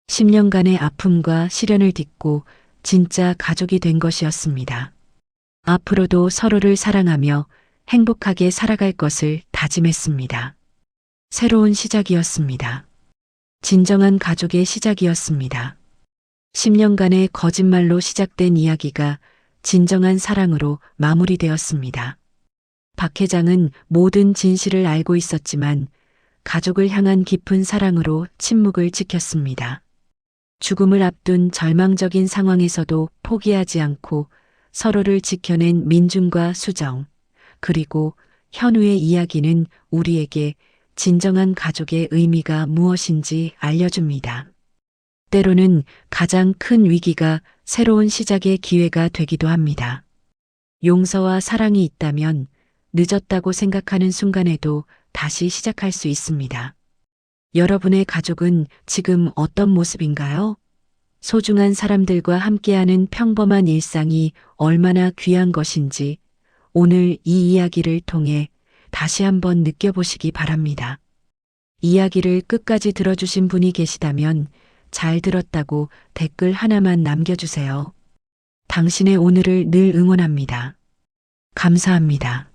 10년간의 아픔과 시련을 딛고 진짜 가족이 된 것이었습니다. 앞으로도 서로를 사랑하며 행복하게 살아갈 것을 다짐했습니다. 새로운 시작이었습니다. 진정한 가족의 시작이었습니다. 10년간의 거짓말로 시작된 이야기가 진정한 사랑으로 마무리되었습니다. 박 회장은 모든 진실을 알고 있었지만 가족을 향한 깊은 사랑으로 침묵을 지켰습니다. 죽음을 앞둔 절망적인 상황에서도 포기하지 않고 서로를 지켜낸 민준과 수정, 그리고 현우의 이야기는 우리에게 진정한 가족의 의미가 무엇인지 알려줍니다. 때로는 가장 큰 위기가 새로운 시작의 기회가 되기도 합니다. 용서와 사랑이 있다면 늦었다고 생각하는 순간에도 다시 시작할 수 있습니다. 여러분의 가족은 지금 어떤 모습인가요? 소중한 사람들과 함께하는 평범한 일상이 얼마나 귀한 것인지 오늘 이 이야기를 통해 다시 한번 느껴보시기 바랍니다. 이야기를 끝까지 들어주신 분이 계시다면 잘 들었다고 댓글 하나만 남겨주세요. 당신의 오늘을 늘 응원합니다. 감사합니다.